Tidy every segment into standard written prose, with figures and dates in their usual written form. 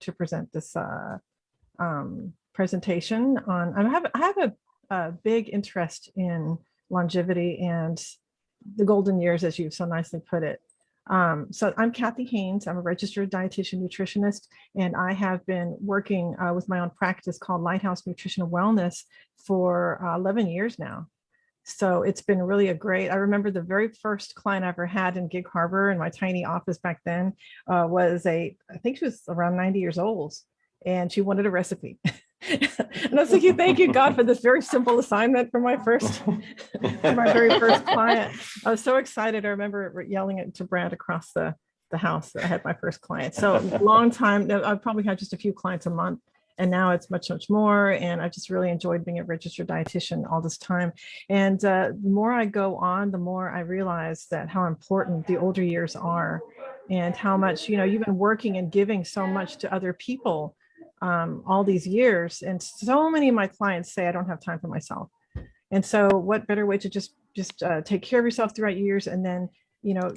to present this presentation on. I have a big interest in longevity and the golden years, as you've so nicely put it. So I'm Cathy Hains. I'm a registered dietitian nutritionist, and I have been working with my own practice called Lighthouse Nutrition and Wellness for 11 years now. So it's been really a great, I remember the very first client I ever had in Gig Harbor in my tiny office back then was I think she was around 90 years old, and she wanted a recipe. And I was thinking, thank you, God, for this very simple assignment for my very first client. I was so excited. I remember yelling it to Brad across the house that I had my first client. So long time, I probably had just a few clients a month. And now it's much, much more. And I just really enjoyed being a registered dietitian all this time. And the more I go on, the more I realize that how important the older years are, and how much, you've been working and giving so much to other people all these years. And so many of my clients say, I don't have time for myself. And so what better way to just take care of yourself throughout years, and then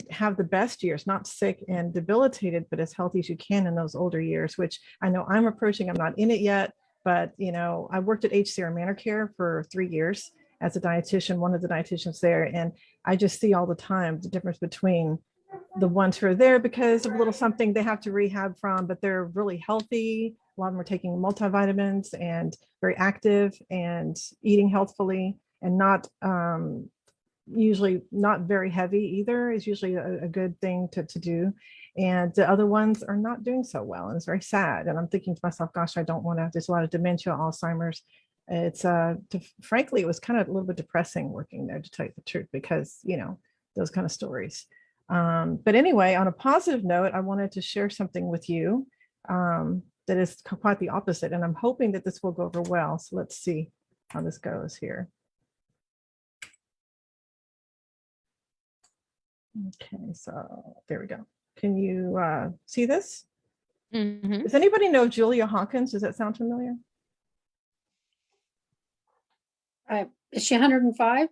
have the best years, not sick and debilitated, but as healthy as you can in those older years, which I know I'm approaching. I'm not in it yet, but I worked at HCR Manor Care for 3 years as a dietitian, one of the dietitians there. And I just see all the time the difference between the ones who are there because of a little something they have to rehab from, but they're really healthy. A lot of them are taking multivitamins and very active and eating healthfully, and not usually not very heavy either is usually a good thing to do. And the other ones are not doing so well, and it's very sad. And I'm thinking to myself, gosh, I don't want to, there's a lot of dementia, Alzheimer's. It's frankly, it was kind of a little bit depressing working there, to tell you the truth, because those kind of stories. But anyway, on a positive note, I wanted to share something with you that is quite the opposite, and I'm hoping that this will go over well. So let's see how this goes here. Okay, so there we go. Can you see this? Mm-hmm. Does anybody know Julia Hawkins? Does that sound familiar? Is she 105?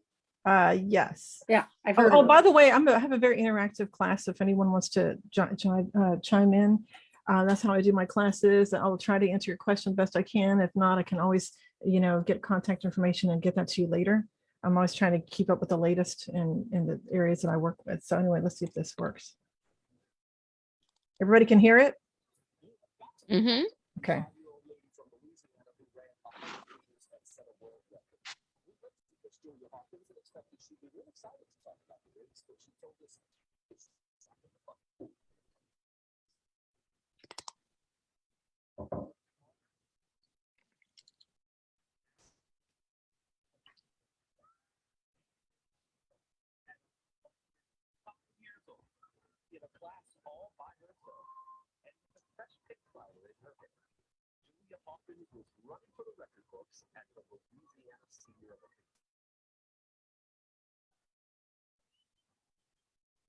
Yes. Yeah, I've heard. Oh, by the way, I have a very interactive class. If anyone wants to chime in, that's how I do my classes. I'll try to answer your question best I can. If not, I can always, get contact information and get that to you later. I'm always trying to keep up with the latest in the areas that I work with. So anyway, let's see if this works. Everybody can hear it? Mm-hmm. Okay. In a class all by herself, and with a fresh pink flower in her hair, Julia Hawkins was running for the record books at the Louisiana Senior Olympics.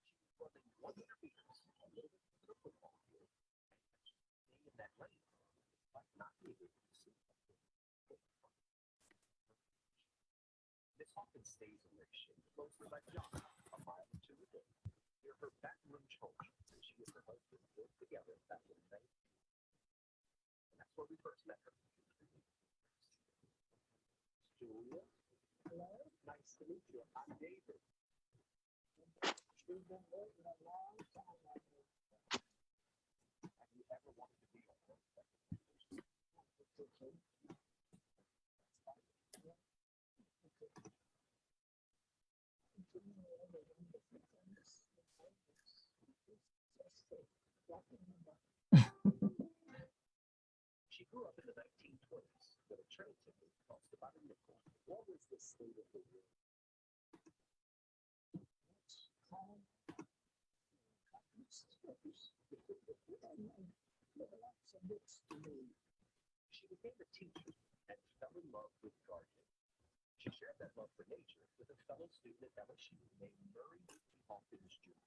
She was running 100 meters, a little bit to the football field, and in that lane, but not able to see. Miss Hawkins stays in their shape closely by John, a mile or two a day. Her Baton Rouge home, and she and her husband lived together back in May. And that's where we first met her. Julia, hello, nice to meet you. I'm David. We've been waiting a long time. Have you ever wanted to be a work? She grew up in the 1920s when a train ticket cost about a nickel. What was the state of the world? She became a teacher and fell in love with gardening. She shared that love for nature with a fellow student at LSU named Murray Hawkins Jr.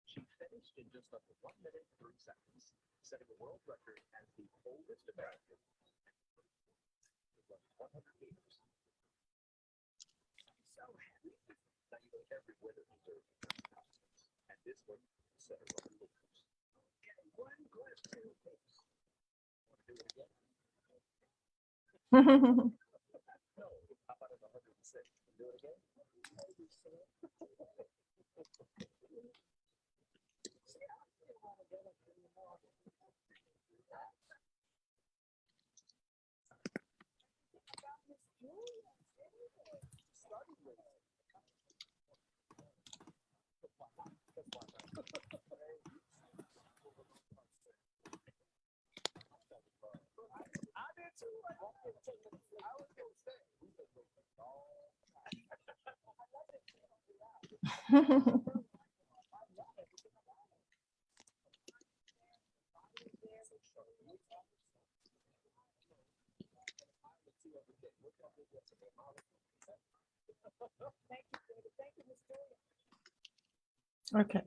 She finished in just under 1 minute and 3 seconds, setting a world record as the oldest American to run 100 meters. I'm so happy. Now you know every winner deserves a costumes, and this one set her on losers. Okay, one glass of pace. Want to do it again? No. How about at 106? Do it again? Okay.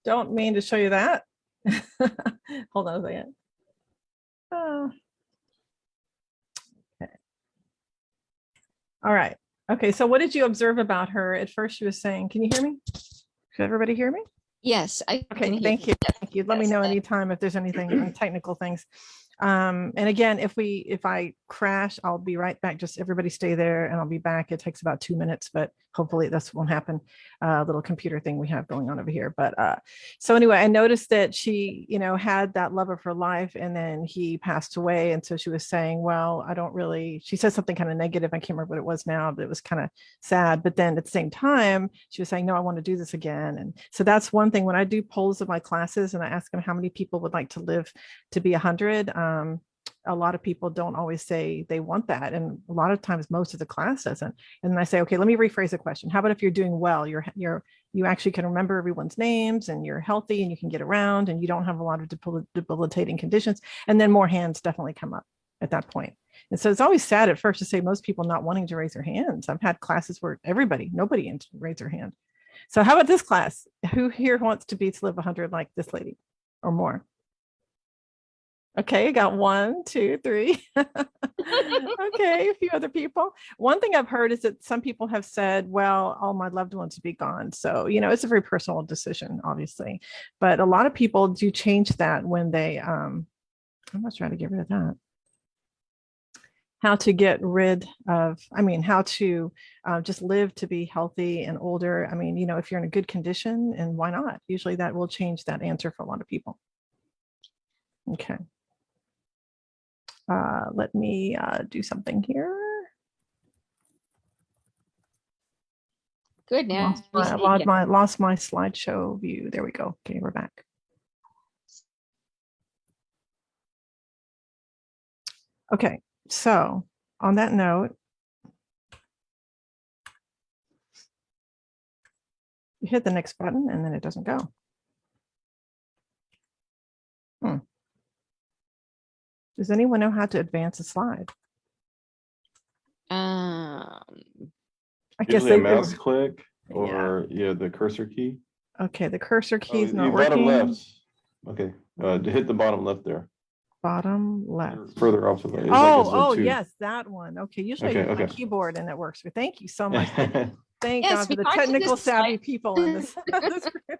Don't mean to show you that. Hold on a second. Okay. All right. Okay. So what did you observe about her? At first she was saying, can you hear me? Can everybody hear me? Yes, I can Okay, hear thank you. Yes, Thank you. Let me yes, know anytime if there's anything technical things. And again, if I crash, I'll be right back. Just everybody stay there and I'll be back. It takes about 2 minutes, but hopefully this won't happen. Little computer thing we have going on over here. But so anyway, I noticed that she, had that love of her life and then he passed away. And so she was saying, well, I don't really, she said something kind of negative. I can't remember what it was now, but it was kind of sad. But then at the same time, she was saying, no, I want to do this again. And so that's one thing when I do polls of my classes and I ask them how many people would like to live to be 100. A lot of people don't always say they want that. And a lot of times most of the class doesn't. And then I say, okay, let me rephrase the question. How about if you're doing well, you actually can remember everyone's names and you're healthy and you can get around and you don't have a lot of debilitating conditions. And then more hands definitely come up at that point. And so it's always sad at first to say most people not wanting to raise their hands. I've had classes where nobody raise their hand. So how about this class? Who here wants to live 100 like this lady or more? Okay, I got 1, 2, 3. Okay, a few other people. One thing I've heard is that some people have said, well, all my loved ones would be gone. So, it's a very personal decision, obviously. But a lot of people do change that when they, I'm not trying to get rid of that. How to get rid of, how to just live to be healthy and older. If you're in a good condition, and why not? Usually that will change that answer for a lot of people. Okay. Let me do something here. Good now. Lost my slideshow view. There we go. Okay, we're back. Okay, so on that note, you hit the next button and then it doesn't go. Does anyone know how to advance a slide? Um, I guess Usually a mouse click or the cursor key. Okay, the cursor key is not bottom working. left. Okay, to hit the bottom left there. Bottom left. Further off to the. Oh, yes, that one. Okay, usually I use my Okay. keyboard and it works. But thank you so much. Thank Yes, God for we the talked to technical this savvy slide. people in this. this group.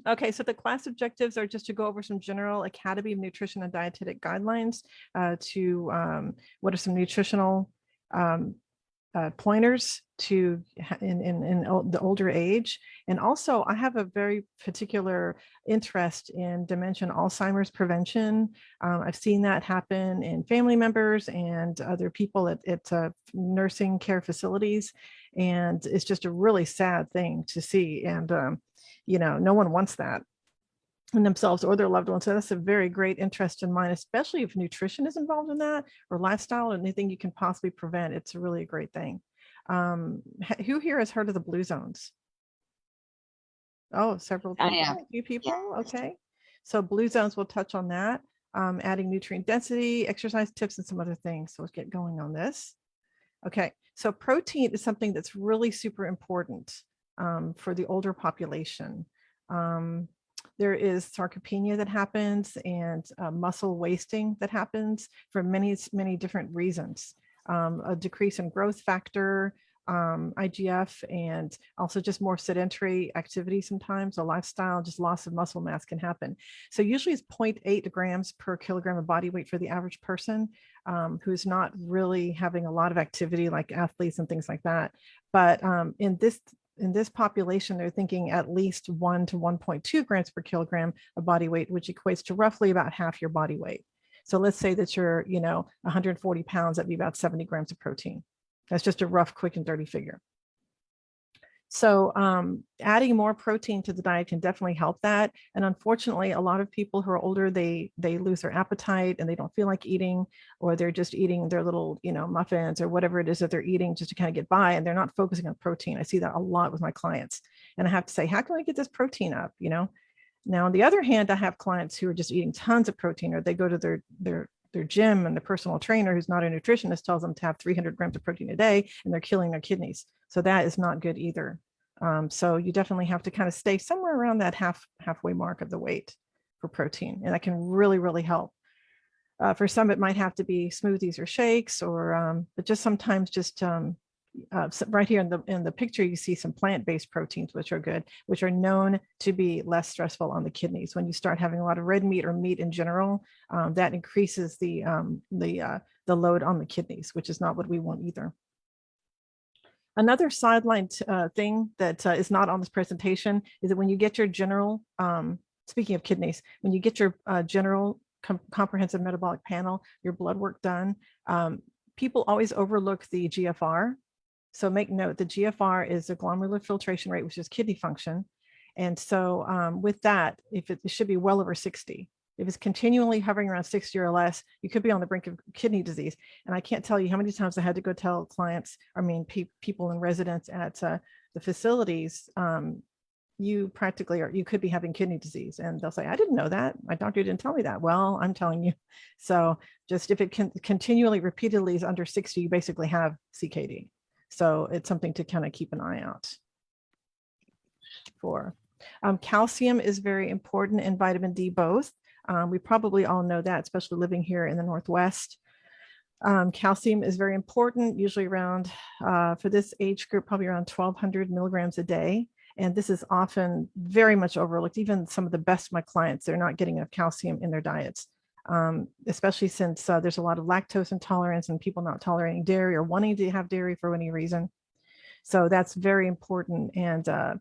Okay, so the class objectives are just to go over some general Academy of Nutrition and Dietetic guidelines what are some nutritional pointers to the older age. And also I have a very particular interest in dementia and Alzheimer's prevention. I've seen that happen in family members and other people at nursing care facilities. And it's just a really sad thing to see. And, no one wants that in themselves or their loved ones. So that's a very great interest in mine, especially if nutrition is involved in that or lifestyle or anything you can possibly prevent. It's really a great thing. Who here has heard of the blue zones? Oh, several I people, have. a few people. Okay. So blue zones, we'll touch on that. Adding nutrient density, exercise tips, and some other things. So let's get going on this. Okay. So protein is something that's really super important for the older population. There is sarcopenia that happens and muscle wasting that happens for many, many different reasons. A decrease in growth factor, IGF, and also just more sedentary activity sometimes, a lifestyle, just loss of muscle mass can happen. So usually it's 0.8 grams per kilogram of body weight for the average person who's not really having a lot of activity like athletes and things like that. But in this population, they're thinking at least 1 to 1.2 grams per kilogram of body weight, which equates to roughly about half your body weight. So let's say that you're, 140 pounds, that'd be about 70 grams of protein. That's just a rough, quick and dirty figure. So adding more protein to the diet can definitely help that. And unfortunately, a lot of people who are older, they lose their appetite and they don't feel like eating, or they're just eating their little, muffins or whatever it is that they're eating just to kind of get by, and they're not focusing on protein. I see that a lot with my clients. And I have to say, how can I get this protein up? Now, on the other hand, I have clients who are just eating tons of protein, or they go to their gym and the personal trainer who's not a nutritionist tells them to have 300 grams of protein a day, and they're killing their kidneys. So that is not good either. So you definitely have to kind of stay somewhere around that halfway mark of the weight for protein. And that can really, really help. For some, it might have to be smoothies or shakes, or but just sometimes just right here in the picture, you see some plant-based proteins, which are good, which are known to be less stressful on the kidneys. When you start having a lot of red meat or meat in general, that increases the load on the kidneys, which is not what we want either. Another sideline thing that is not on this presentation is that when you get your general, speaking of kidneys, when you get your general comprehensive metabolic panel, your blood work done, people always overlook the GFR. So make note, the GFR is the glomerular filtration rate, which is kidney function. And so with that, if it should be well over 60. If it's continually hovering around 60 or less, you could be on the brink of kidney disease. And I can't tell you how many times I had to go tell clients, people in residence at the facilities, you practically you could be having kidney disease. And they'll say, I didn't know that. My doctor didn't tell me that. Well, I'm telling you. So just if it can continually, repeatedly is under 60, you basically have CKD. So it's something to kind of keep an eye out for. Calcium is very important, and vitamin D both. We probably all know that, especially living here in the Northwest. Calcium is very important, usually around, for this age group, probably around 1,200 milligrams a day. And this is often very much overlooked. Even some of the best of my clients, they're not getting enough calcium in their diets, especially since there's a lot of lactose intolerance and people not tolerating dairy or wanting to have dairy for any reason. So that's very important. And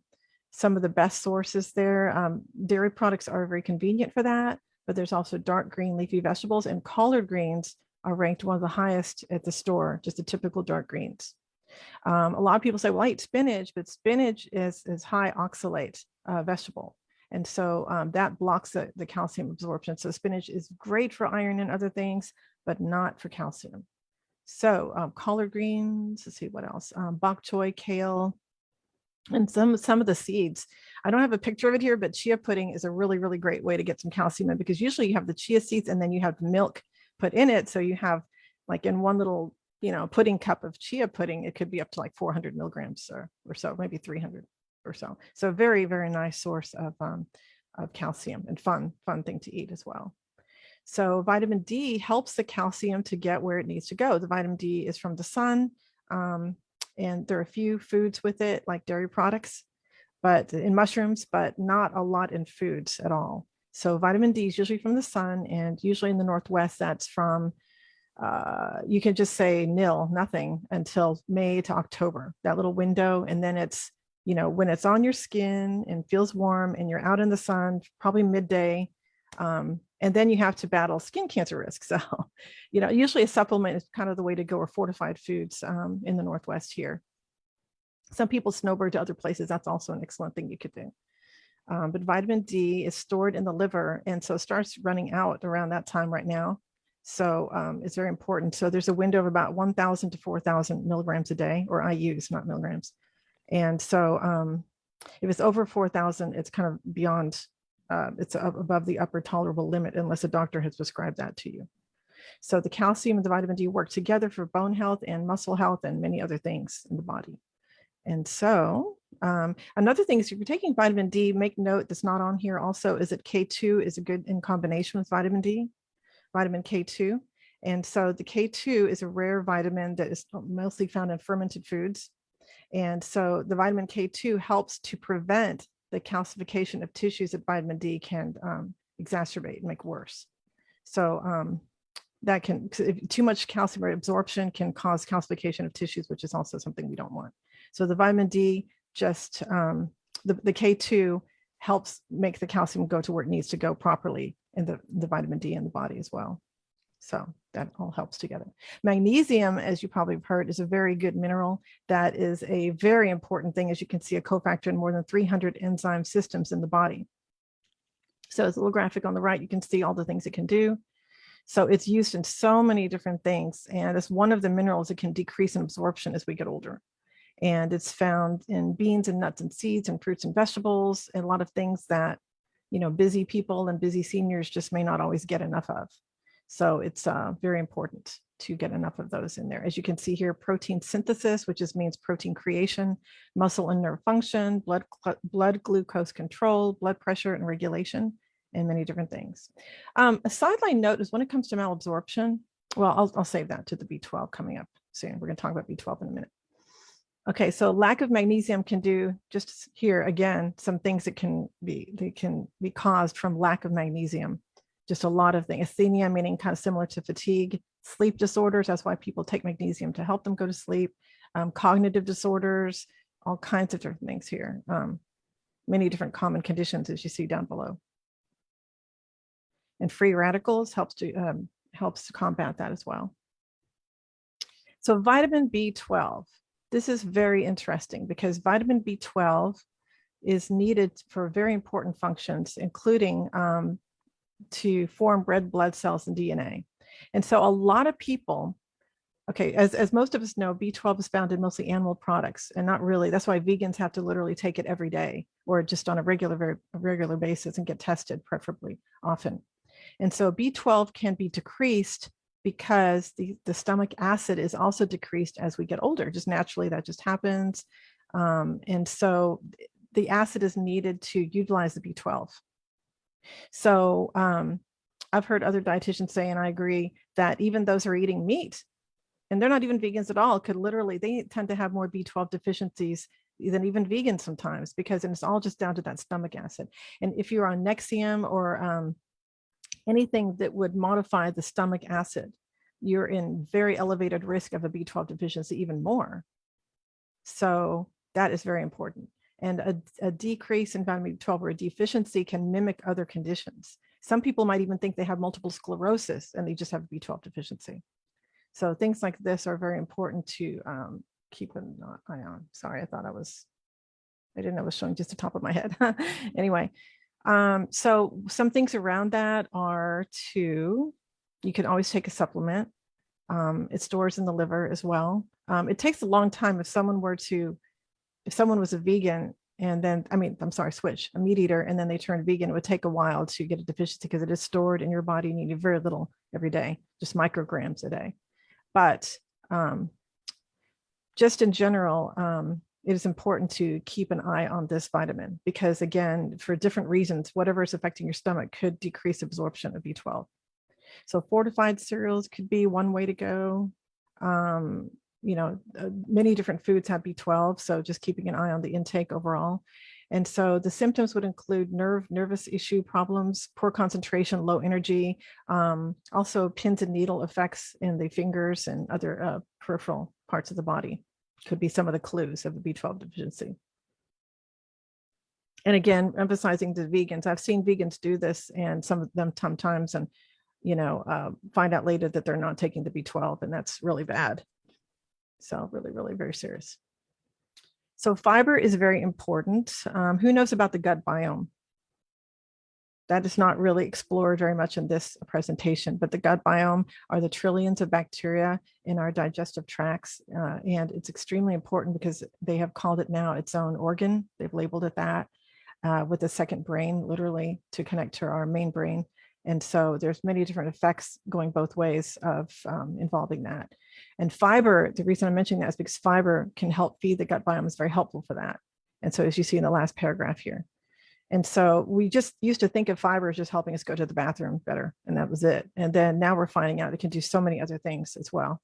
some of the best sources there, dairy products are very convenient for that, but there's also dark green leafy vegetables, and collard greens are ranked one of the highest at the store, just the typical dark greens. A lot of people say, well, I eat spinach, but spinach is high oxalate vegetable. And so that blocks the calcium absorption. So spinach is great for iron and other things, but not for calcium. So collard greens, let's see what else, bok choy, kale, and some of the seeds. I don't have a picture of it here, but chia pudding is a really, really great way to get some calcium in, because usually you have the chia seeds and then you have milk put in it. So you have like in one little, pudding cup of chia pudding, it could be up to like 400 milligrams or so, maybe 300 or so. So very, very nice source of calcium, and fun thing to eat as well. So vitamin D helps the calcium to get where it needs to go. The vitamin D is from the sun. and there are a few foods with it, like dairy products, but in mushrooms, but not a lot in foods at all. So vitamin D is usually from the sun, and usually in the Northwest, that's from, you can just say nil, nothing until May to October, that little window. And then it's, you know, when it's on your skin and feels warm and you're out in the sun, probably midday. And then you have to battle skin cancer risk. So, you know, usually a supplement is kind of the way to go, or fortified foods in the Northwest here. Some people snowbird to other places. That's also an excellent thing you could do. But vitamin D is stored in the liver, and so it starts running out around that time right now. So it's very important. So there's a window of about 1,000 to 4,000 milligrams a day, or IUs, not milligrams. And so if it's over 4,000, it's kind of beyond, it's above the upper tolerable limit, unless a doctor has prescribed that to you. So the calcium and the vitamin D work together for bone health and muscle health and many other things in the body. And so another thing is, if you're taking vitamin D, make note that's not on here also is that K2 is a good in combination with vitamin D, vitamin K2. And so the K2 is a rare vitamin that is mostly found in fermented foods. And so the vitamin K2 helps to prevent the calcification of tissues that vitamin D can exacerbate and make worse. So that can, too much calcium absorption can cause calcification of tissues, which is also something we don't want. So the vitamin D just, the K2 helps make the calcium go to where it needs to go properly in the vitamin D in the body as well. So that all helps together. Magnesium, as you probably have heard, is a very good mineral. That is a very important thing. As you can see, a cofactor in more than 300 enzyme systems in the body. So it's a little graphic on the right. You can see all the things it can do. So it's used in so many different things. And it's one of the minerals that can decrease in absorption as we get older. And it's found in beans and nuts and seeds and fruits and vegetables, and a lot of things that, you know, busy people and busy seniors just may not always get enough of. So it's very important to get enough of those in there. As you can see here, protein synthesis, which means protein creation, muscle and nerve function, blood glucose control, blood pressure and regulation, and many different things. A sideline note is when it comes to malabsorption, well, I'll save that to the B12 coming up soon. We're going to talk about B12 in a minute. Okay, so lack of magnesium can do, just here again, some things that can be caused from lack of magnesium. Just a lot of things. Asthenia, meaning kind of similar to fatigue, sleep disorders. That's why people take magnesium to help them go to sleep. Cognitive disorders, all kinds of different things here. Many different common conditions, as you see down below. And free radicals helps to combat that as well. So vitamin B12. This is very interesting because vitamin B12 is needed for very important functions, including to form red blood cells and DNA. And so a lot of people, okay, as most of us know, B12 is found in mostly animal products, and not really. That's why vegans have to literally take it every day, or just on a regular basis, and get tested preferably often. And so B12 can be decreased because the stomach acid is also decreased as we get older. Just naturally, that just happens. And so the acid is needed to utilize the B12. So I've heard other dietitians say, and I agree, that even those who are eating meat, and they're not even vegans at all, could literally, they tend to have more B12 deficiencies than even vegans sometimes, because it's all just down to that stomach acid. And if you're on Nexium or anything that would modify the stomach acid, you're in very elevated risk of a B12 deficiency even more. So that is very important. And a decrease in vitamin B12 or a deficiency can mimic other conditions. Some people might even think they have multiple sclerosis and they just have a B12 deficiency. So things like this are very important to keep an eye on. Sorry, I didn't know I was showing just the top of my head. Anyway, so some things around that are you can always take a supplement. It stores in the liver as well. It takes a long time if someone was a vegan and then, switch, a meat eater, and then they turn vegan, it would take a while to get a deficiency because it is stored in your body and you need very little every day, just micrograms a day. But just in general, it is important to keep an eye on this vitamin because, again, for different reasons, whatever is affecting your stomach could decrease absorption of B12. So fortified cereals could be one way to go. many different foods have B12, so just keeping an eye on the intake overall. And so the symptoms would include nervous issue problems, poor concentration, low energy, also pins and needle effects in the fingers and other peripheral parts of the body. Could be some of the clues of the B12 deficiency. And again, emphasizing the vegans. I've seen vegans do this, and some of them sometimes, and find out later that they're not taking the B12, and that's really bad. So really, really very serious. So fiber is very important. Who knows about the gut biome? That is not really explored very much in this presentation, but the gut biome are the trillions of bacteria in our digestive tracts. And it's extremely important because they have called it now its own organ. They've labeled it that with a second brain, literally, to connect to our main brain. And so there's many different effects going both ways of involving that. And fiber, the reason I'm mentioning that is because fiber can help feed the gut biome, is very helpful for that. And so as you see in the last paragraph here. And so we just used to think of fiber as just helping us go to the bathroom better, and that was it. And then now we're finding out it can do so many other things as well.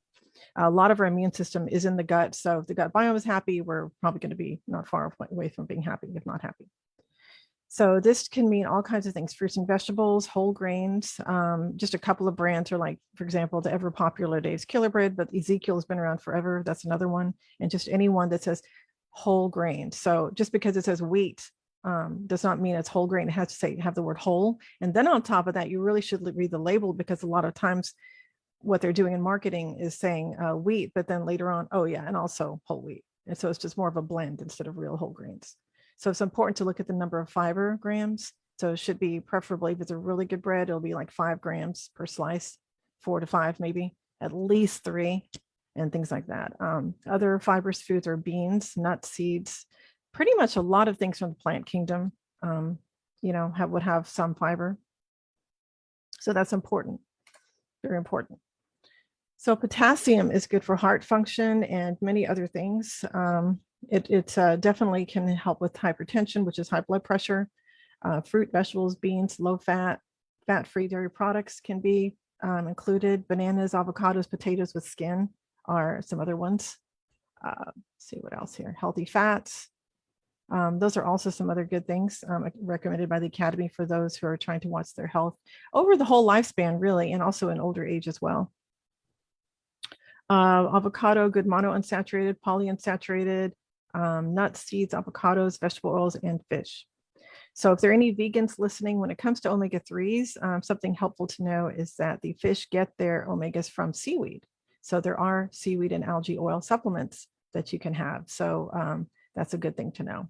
A lot of our immune system is in the gut. So if the gut biome is happy, we're probably going to be not far away from being happy, if not happy. So this can mean all kinds of things: fruits and vegetables, whole grains. Just a couple of brands are like, for example, the ever popular Dave's Killer Bread, but Ezekiel has been around forever. That's another one. And just anyone that says whole grain. So just because it says wheat does not mean it's whole grain. It has to say, have the word whole. And then on top of that, you really should read the label, because a lot of times what they're doing in marketing is saying wheat, but then later on, oh yeah, and also whole wheat. And so it's just more of a blend instead of real whole grains. So it's important to look at the number of fiber grams. So it should be, preferably, if it's a really good bread, it'll be like 5 grams per slice, 4 to 5, maybe at least 3, and things like that. Other fibrous foods are beans, nuts, seeds, pretty much a lot of things from the plant kingdom, would have some fiber. So that's important, very important. So potassium is good for heart function and many other things. It definitely can help with hypertension, which is high blood pressure. Fruit, vegetables, beans, low fat, fat-free dairy products can be included. Bananas, avocados, potatoes with skin are some other ones. Let's see what else here. Healthy fats. Those are also some other good things recommended by the Academy for those who are trying to watch their health over the whole lifespan, really, and also in older age as well. Avocado, good monounsaturated, polyunsaturated, nuts, seeds, avocados, vegetable oils, and fish. So if there are any vegans listening, when it comes to omega-3s, something helpful to know is that the fish get their omegas from seaweed. So there are seaweed and algae oil supplements that you can have. So that's a good thing to know.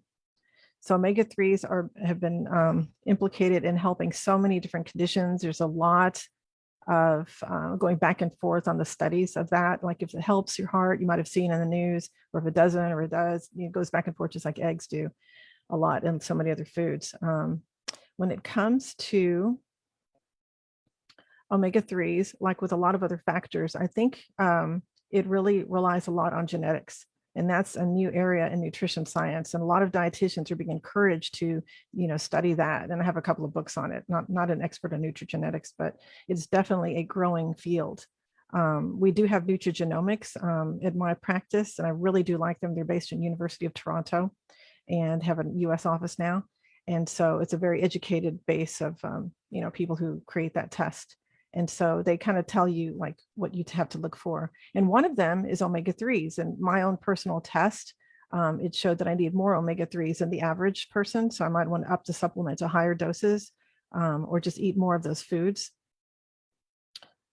So omega-3s have been implicated in helping so many different conditions. There's a lot of going back and forth on the studies of that. Like if it helps your heart, you might have seen in the news, or if it doesn't, or it does, it goes back and forth, just like eggs do a lot, and so many other foods. When it comes to omega-3s, like with a lot of other factors, I think it really relies a lot on genetics. And that's a new area in nutrition science. And a lot of dietitians are being encouraged to, study that. And I have a couple of books on it, not an expert on nutrigenetics, but it's definitely a growing field. We do have nutrigenomics in my practice, and I really do like them. They're based in University of Toronto and have a US office now. And so it's a very educated base of, people who create that test. And so they kind of tell you like what you have to look for. And one of them is omega-3s. And my own personal test, it showed that I need more omega-3s than the average person. So I might want to up the supplement to higher doses or just eat more of those foods.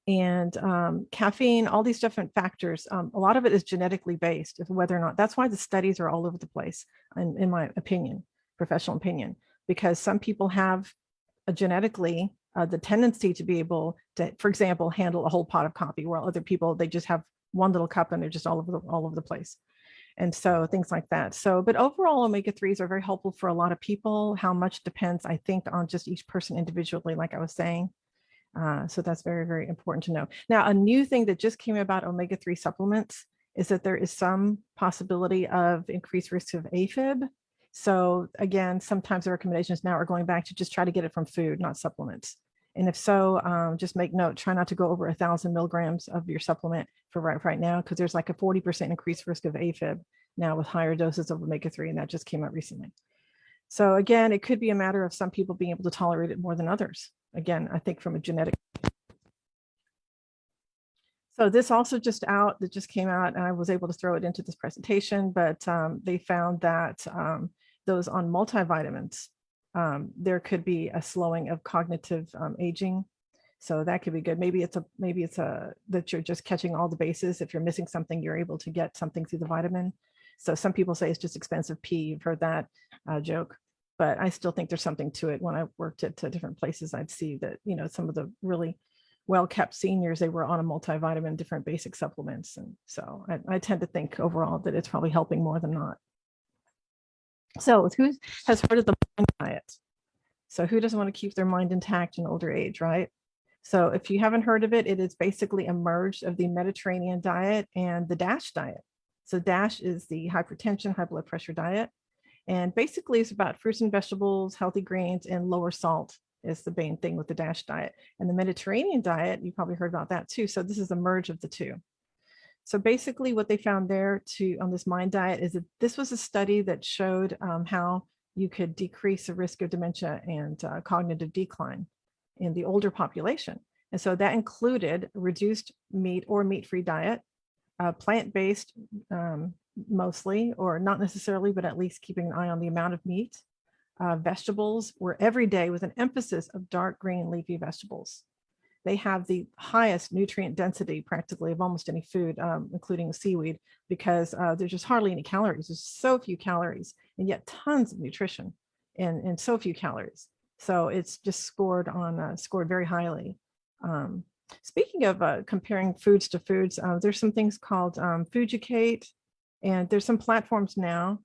And caffeine, all these different factors, a lot of it is genetically based, whether or not, that's why the studies are all over the place, in my opinion, professional opinion, because some people have genetically the tendency to be able to, for example, handle a whole pot of coffee, while other people, they just have one little cup and they're just all over the place. And so things like that. So, but overall, omega-3s are very helpful for a lot of people. How much depends, I think, on just each person individually, like I was saying. So that's very, very important to know. Now, a new thing that just came about omega-3 supplements is that there is some possibility of increased risk of AFib. So again, sometimes the recommendations now are going back to just try to get it from food, not supplements. And if so, just make note, try not to go over 1,000 milligrams of your supplement for right now, because there's like a 40% increased risk of AFib now with higher doses of omega-3, and that just came out recently. So again, it could be a matter of some people being able to tolerate it more than others. Again, I think from a genetic. So this also just came out, and I was able to throw it into this presentation, but they found that those on multivitamins, there could be a slowing of cognitive aging. So that could be good. Maybe it's that you're just catching all the bases. If you're missing something, you're able to get something through the vitamin. So some people say it's just expensive pee. You've heard that joke, but I still think there's something to it. When I worked at different places, I'd see that, some of the really well-kept seniors, they were on a multivitamin, different basic supplements. And so I tend to think overall that it's probably helping more than not. So who has heard of the mind diet? So who doesn't want to keep their mind intact in older age, right? So if you haven't heard of it, it is basically a merge of the Mediterranean diet and the DASH diet. So DASH is the hypertension, high blood pressure diet. And basically it's about fruits and vegetables, healthy grains, and lower salt is the main thing with the DASH diet. And the Mediterranean diet, you probably heard about that too. So this is a merge of the two. So basically what they found there on this mind diet is that this was a study that showed how you could decrease the risk of dementia and cognitive decline in the older population. And so that included reduced meat or meat-free diet, plant-based mostly, or not necessarily, but at least keeping an eye on the amount of meat. Vegetables were every day with an emphasis of dark green leafy vegetables. They have the highest nutrient density practically of almost any food, including seaweed, because there's just hardly any calories. There's so few calories, and yet tons of nutrition and so few calories. So it's just scored very highly. Speaking of comparing foods to foods, there's some things called Fujicate, and there's some platforms now.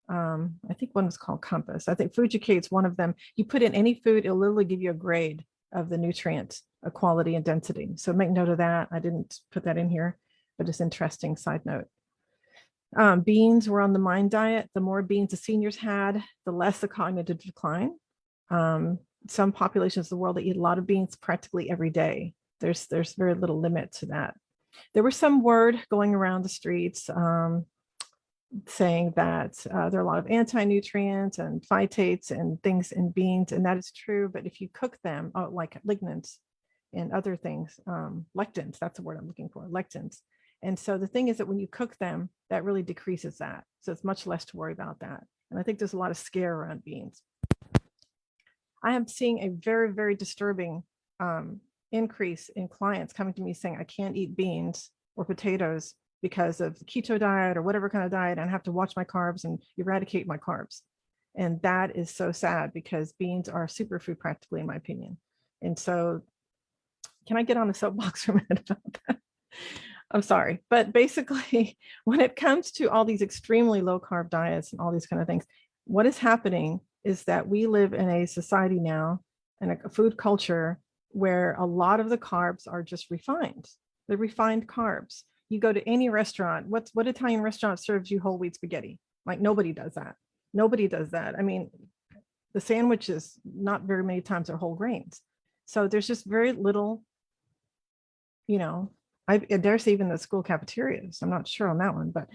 I think one is called Compass. I think Fujicate's one of them. You put in any food, it'll literally give you a grade of the nutrient quality and density. So make note of that. I didn't put that in here, but it's interesting side note. Beans were on the mind diet. The more beans the seniors had, the less the cognitive decline. Some populations of the world that eat a lot of beans practically every day. There's very little limit to that. There was some word going around the streets saying that there are a lot of anti-nutrients and phytates and things in beans, and that is true. But if you cook them, like lignans and other things, lectins, that's the word I'm looking for, lectins. And so the thing is that when you cook them, that really decreases that. So it's much less to worry about that. And I think there's a lot of scare around beans. I am seeing a very, very disturbing increase in clients coming to me saying, I can't eat beans or potatoes because of the keto diet or whatever kind of diet, and I have to watch my carbs and eradicate my carbs. And that is so sad because beans are a superfood practically, in my opinion. And so can I get on a soapbox for a minute about that? I'm sorry, but basically when it comes to all these extremely low carb diets and all these kind of things, what is happening is that we live in a society now and a food culture where a lot of the carbs are just refined. They're refined carbs. You go to any restaurant, what Italian restaurant serves you whole wheat spaghetti? Like nobody does that. Nobody does that. I mean, the sandwiches, not very many times are whole grains. So there's just very little, I dare say even the school cafeterias, I'm not sure on that one, but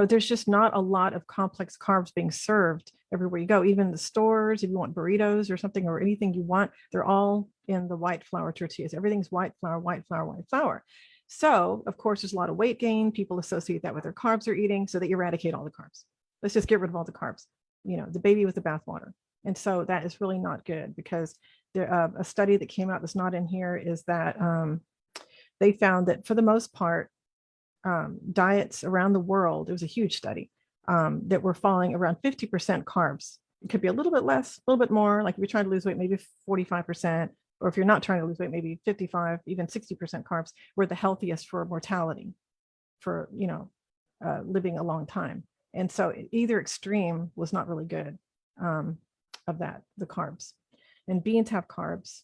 there's just not a lot of complex carbs being served everywhere you go. Even the stores, if you want burritos or something or anything you want, they're all in the white flour tortillas. Everything's white flour, white flour, white flour. So of course, there's a lot of weight gain. People associate that with their carbs they're eating. So they eradicate all the carbs. Let's just get rid of all the carbs, the baby with the bathwater. And so that is really not good because there, a study that came out that's not in here is that they found that for the most part, diets around the world, it was a huge study, that were falling around 50% carbs. It could be a little bit less, a little bit more, like if you're trying to lose weight, maybe 45%, or if you're not trying to lose weight, maybe 55, even 60% carbs were the healthiest for mortality, for, living a long time. And so either extreme was not really good of that, the carbs. And beans have carbs.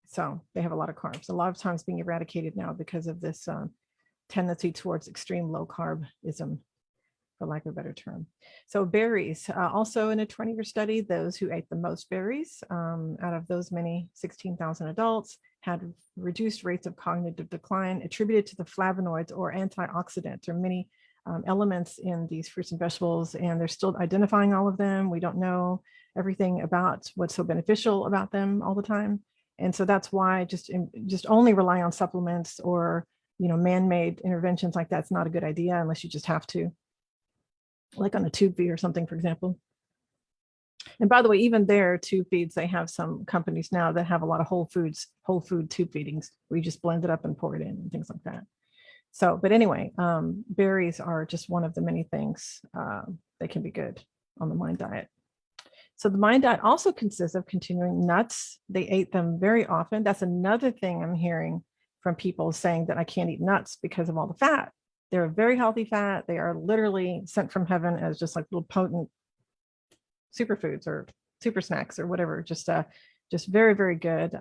So they have a lot of carbs, a lot of times being eradicated now because of this tendency towards extreme low carbism. for lack of a better term. So berries, also in a 20-year study, those who ate the most berries out of those many 16,000 adults had reduced rates of cognitive decline attributed to the flavonoids or antioxidants. There are many elements in these fruits and vegetables, and they're still identifying all of them. We don't know everything about what's so beneficial about them all the time. And so that's why just only rely on supplements or, you know, man-made interventions like that's not a good idea unless you just have to, like on a tube feed or something, for example. And by the way, even their tube feeds, they have some companies now that have a lot of whole food tube feedings where you just blend it up and pour it in and things like that. So, but anyway, berries are just one of the many things that can be good on the MIND diet. So the MIND diet also consists of continuing nuts. They ate them very often. That's another thing I'm hearing from people saying that I can't eat nuts because of all the fat. They're a very healthy fat. They are literally sent from heaven as just like little potent superfoods or super snacks or whatever. Just very, very good.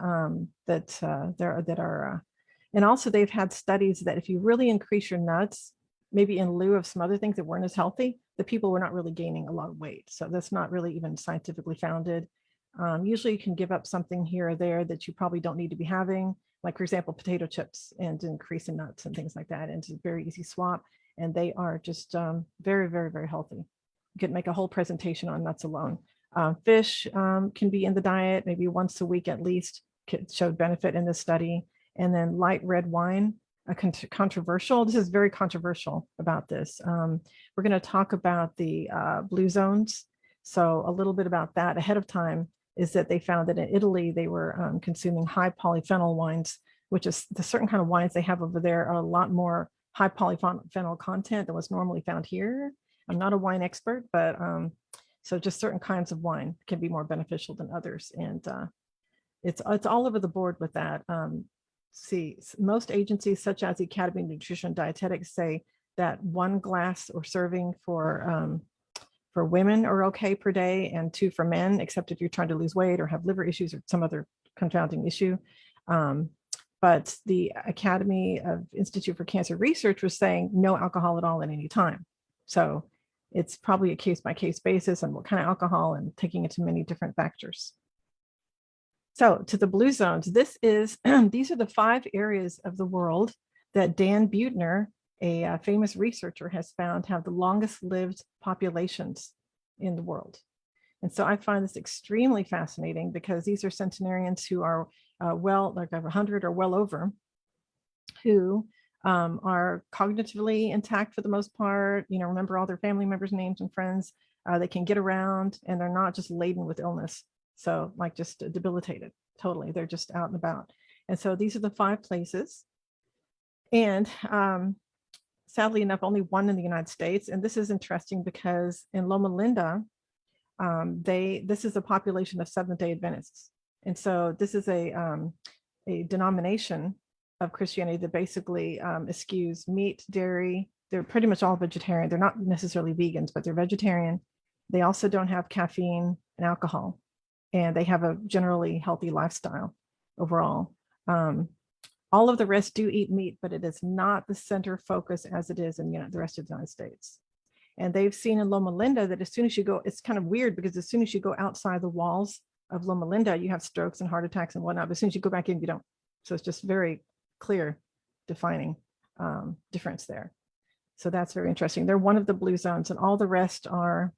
And also they've had studies that if you really increase your nuts, maybe in lieu of some other things that weren't as healthy, the people were not really gaining a lot of weight. So that's not really even scientifically founded. Usually you can give up something here or there that you probably don't need to be having, like for example, potato chips, and increase in nuts and things like that. And it's a very easy swap. And they are just very, very, very healthy. You could make a whole presentation on nuts alone. Fish can be in the diet, maybe once a week at least, showed benefit in this study. And then light red wine, controversial. This is very controversial about this. We're going to talk about the blue zones. So a little bit about that ahead of time is that they found that in Italy, they were consuming high polyphenol wines, which is the certain kind of wines they have over there are a lot more high polyphenol content than what's normally found here. I'm not a wine expert, but so just certain kinds of wine can be more beneficial than others. And it's all over the board with that. See, most agencies such as the Academy of Nutrition and Dietetics say that 1 glass or serving for women are okay per day and 2 for men, except if you're trying to lose weight or have liver issues or some other confounding issue. But the Academy of Institute for Cancer Research was saying no alcohol at all at any time. So it's probably a case-by-case basis on what kind of alcohol and taking it to many different factors. So to the blue zones, these are the 5 areas of the world that Dan Buettner, a famous researcher, has found have the longest lived populations in the world. And so I find this extremely fascinating because these are centenarians who are well, like 100 or well over, who are cognitively intact for the most part, you know, remember all their family members' names and friends. They can get around and they're not just laden with illness. So like just debilitated, totally. They're just out and about. And so these are the 5 places. And sadly enough, only 1 in the United States. And this is interesting because in Loma Linda, this is a population of Seventh-day Adventists. And so this is a denomination of Christianity that basically eschews meat, dairy. They're pretty much all vegetarian. They're not necessarily vegans, but they're vegetarian. They also don't have caffeine and alcohol. And they have a generally healthy lifestyle overall. All of the rest do eat meat, but it is not the center focus as it is in the rest of the United States. And they've seen in Loma Linda that as soon as you go, it's kind of weird because as soon as you go outside the walls of Loma Linda, you have strokes and heart attacks and whatnot. But as soon as you go back in, you don't. So it's just very clear, defining difference there. So that's very interesting. They're one of the blue zones, and all the rest are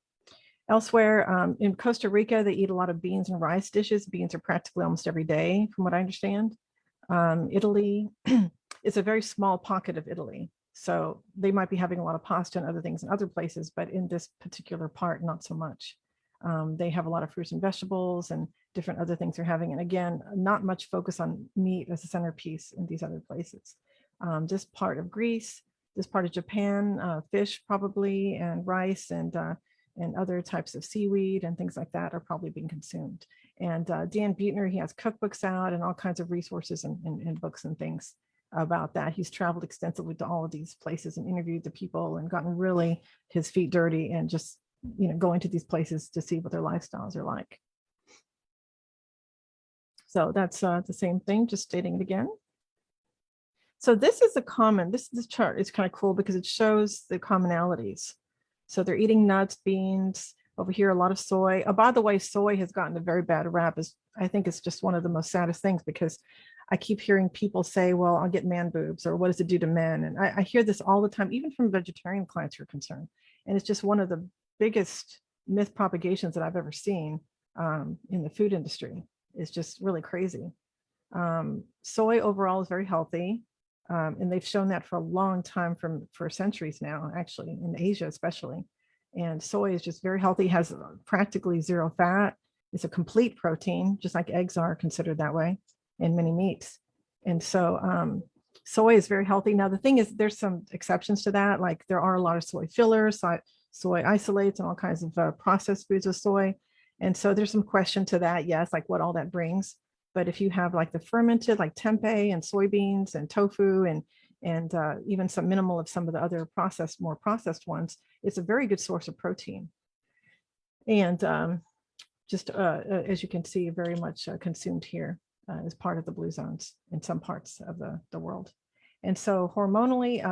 elsewhere. In Costa Rica, they eat a lot of beans and rice dishes. Beans are practically almost every day, from what I understand. Italy is a very small pocket of Italy. So they might be having a lot of pasta and other things in other places, but in this particular part, not so much. They have a lot of fruits and vegetables and different other things they're having. And again, not much focus on meat as a centerpiece in these other places. This part of Greece, this part of Japan, fish probably, and rice and other types of seaweed and things like that are probably being consumed. And Dan Buettner, he has cookbooks out and all kinds of resources and books and things about that. He's traveled extensively to all of these places and interviewed the people and gotten really his feet dirty and just, going to these places to see what their lifestyles are like. So that's the same thing, just stating it again. So this is this chart is kind of cool because it shows the commonalities So they're eating nuts, beans, over here, a lot of soy. Oh, by the way, soy has gotten a very bad rap. I think it's just one of the most saddest things because I keep hearing people say, well, I'll get man boobs, or what does it do to men? And I hear this all the time, even from vegetarian clients who are concerned. And it's just one of the biggest myth propagations that I've ever seen in the food industry. It's just really crazy. Soy overall is very healthy. And they've shown that for a long time, for centuries now, actually, in Asia especially. And soy is just very healthy, has practically zero fat. It's a complete protein, just like eggs are considered that way, and many meats. And so soy is very healthy. Now, the thing is, there's some exceptions to that. Like there are a lot of soy fillers, soy isolates, and all kinds of processed foods with soy. And so there's some question to that, yes, like what all that brings. But if you have like the fermented, like tempeh and soybeans and tofu and even some minimal of some of the other more processed ones, it's a very good source of protein. And just as you can see, very much consumed here as part of the blue zones in some parts of the world. And so hormonally,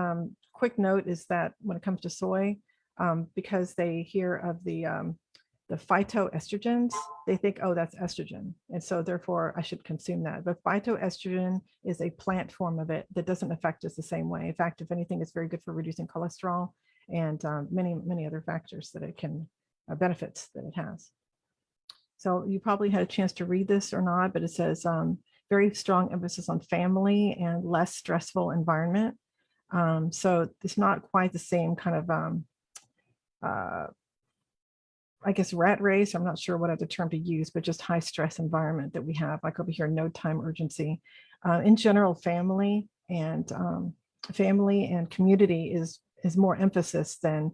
quick note is that when it comes to soy, because they hear of the phytoestrogens, they think, oh, that's estrogen. And so therefore I should consume that. But phytoestrogen is a plant form of it that doesn't affect us the same way. In fact, if anything, it's very good for reducing cholesterol and many, many other factors that it can, benefits that it has. So you probably had a chance to read this or not, but it says very strong emphasis on family and less stressful environment. So it's not quite the same kind of, I guess, rat race. I'm not sure what other term to use, but just high stress environment that we have, like over here, no time urgency. In general, family and community is more emphasis than,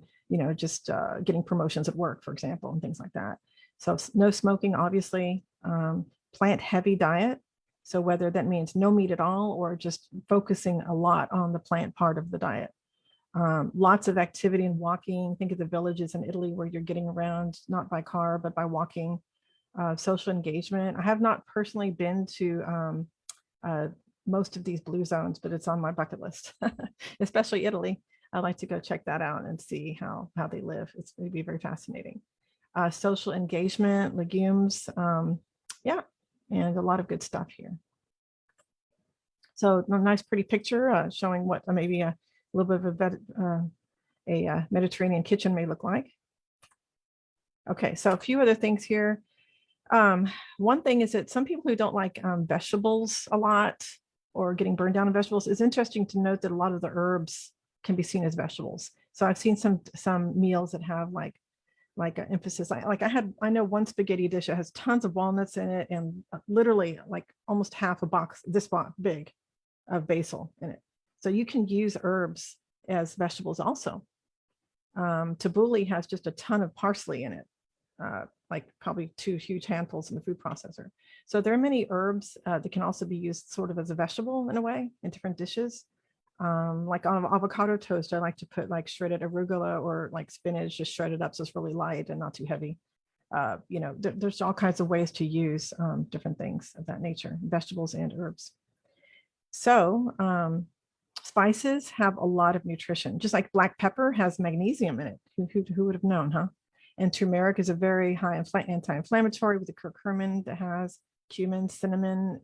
just getting promotions at work, for example, and things like that. So no smoking, obviously, plant heavy diet. So whether that means no meat at all or just focusing a lot on the plant part of the diet. Lots of activity and walking. Think of the villages in Italy where you're getting around, not by car, but by walking. Social engagement. I have not personally been to most of these blue zones, but it's on my bucket list, especially Italy. I'd like to go check that out and see how they live. It's going to be very fascinating. Social engagement, legumes, yeah, and a lot of good stuff here. So a nice pretty picture showing what maybe a little bit of a Mediterranean kitchen may look like. Okay, so a few other things here. One thing is that some people who don't like vegetables a lot or getting burned down on vegetables, it's interesting to note that a lot of the herbs can be seen as vegetables. So I've seen some meals that have like an emphasis. I know one spaghetti dish that has tons of walnuts in it and literally like almost half a box, this box big, of basil in it. So you can use herbs as vegetables also. Tabbouleh has just a ton of parsley in it, like probably 2 huge handfuls in the food processor. So there are many herbs that can also be used sort of as a vegetable in a way in different dishes. Like on avocado toast, I like to put like shredded arugula or like spinach, just shredded up so it's really light and not too heavy. There's all kinds of ways to use different things of that nature, vegetables and herbs. So spices have a lot of nutrition, just like black pepper has magnesium in it. Who would have known, huh? And turmeric is a very high anti-inflammatory with the curcumin that has cumin, cinnamon.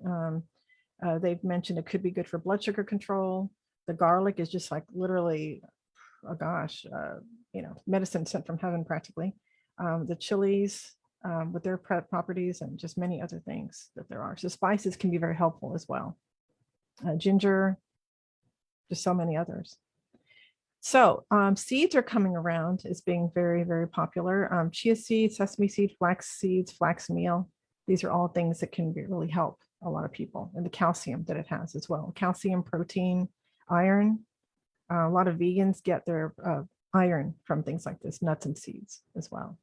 They've mentioned it could be good for blood sugar control. The garlic is just like literally, oh gosh, medicine sent from heaven practically. The chilies with their properties and just many other things that there are. So spices can be very helpful as well. Ginger, just so many others. So seeds are coming around as being very, very popular. Chia seeds, sesame seeds, flax seeds, flax meal. These are all things that can really help a lot of people, and the calcium that it has as well. Calcium, protein, iron. A lot of vegans get their iron from things like this, nuts and seeds as well.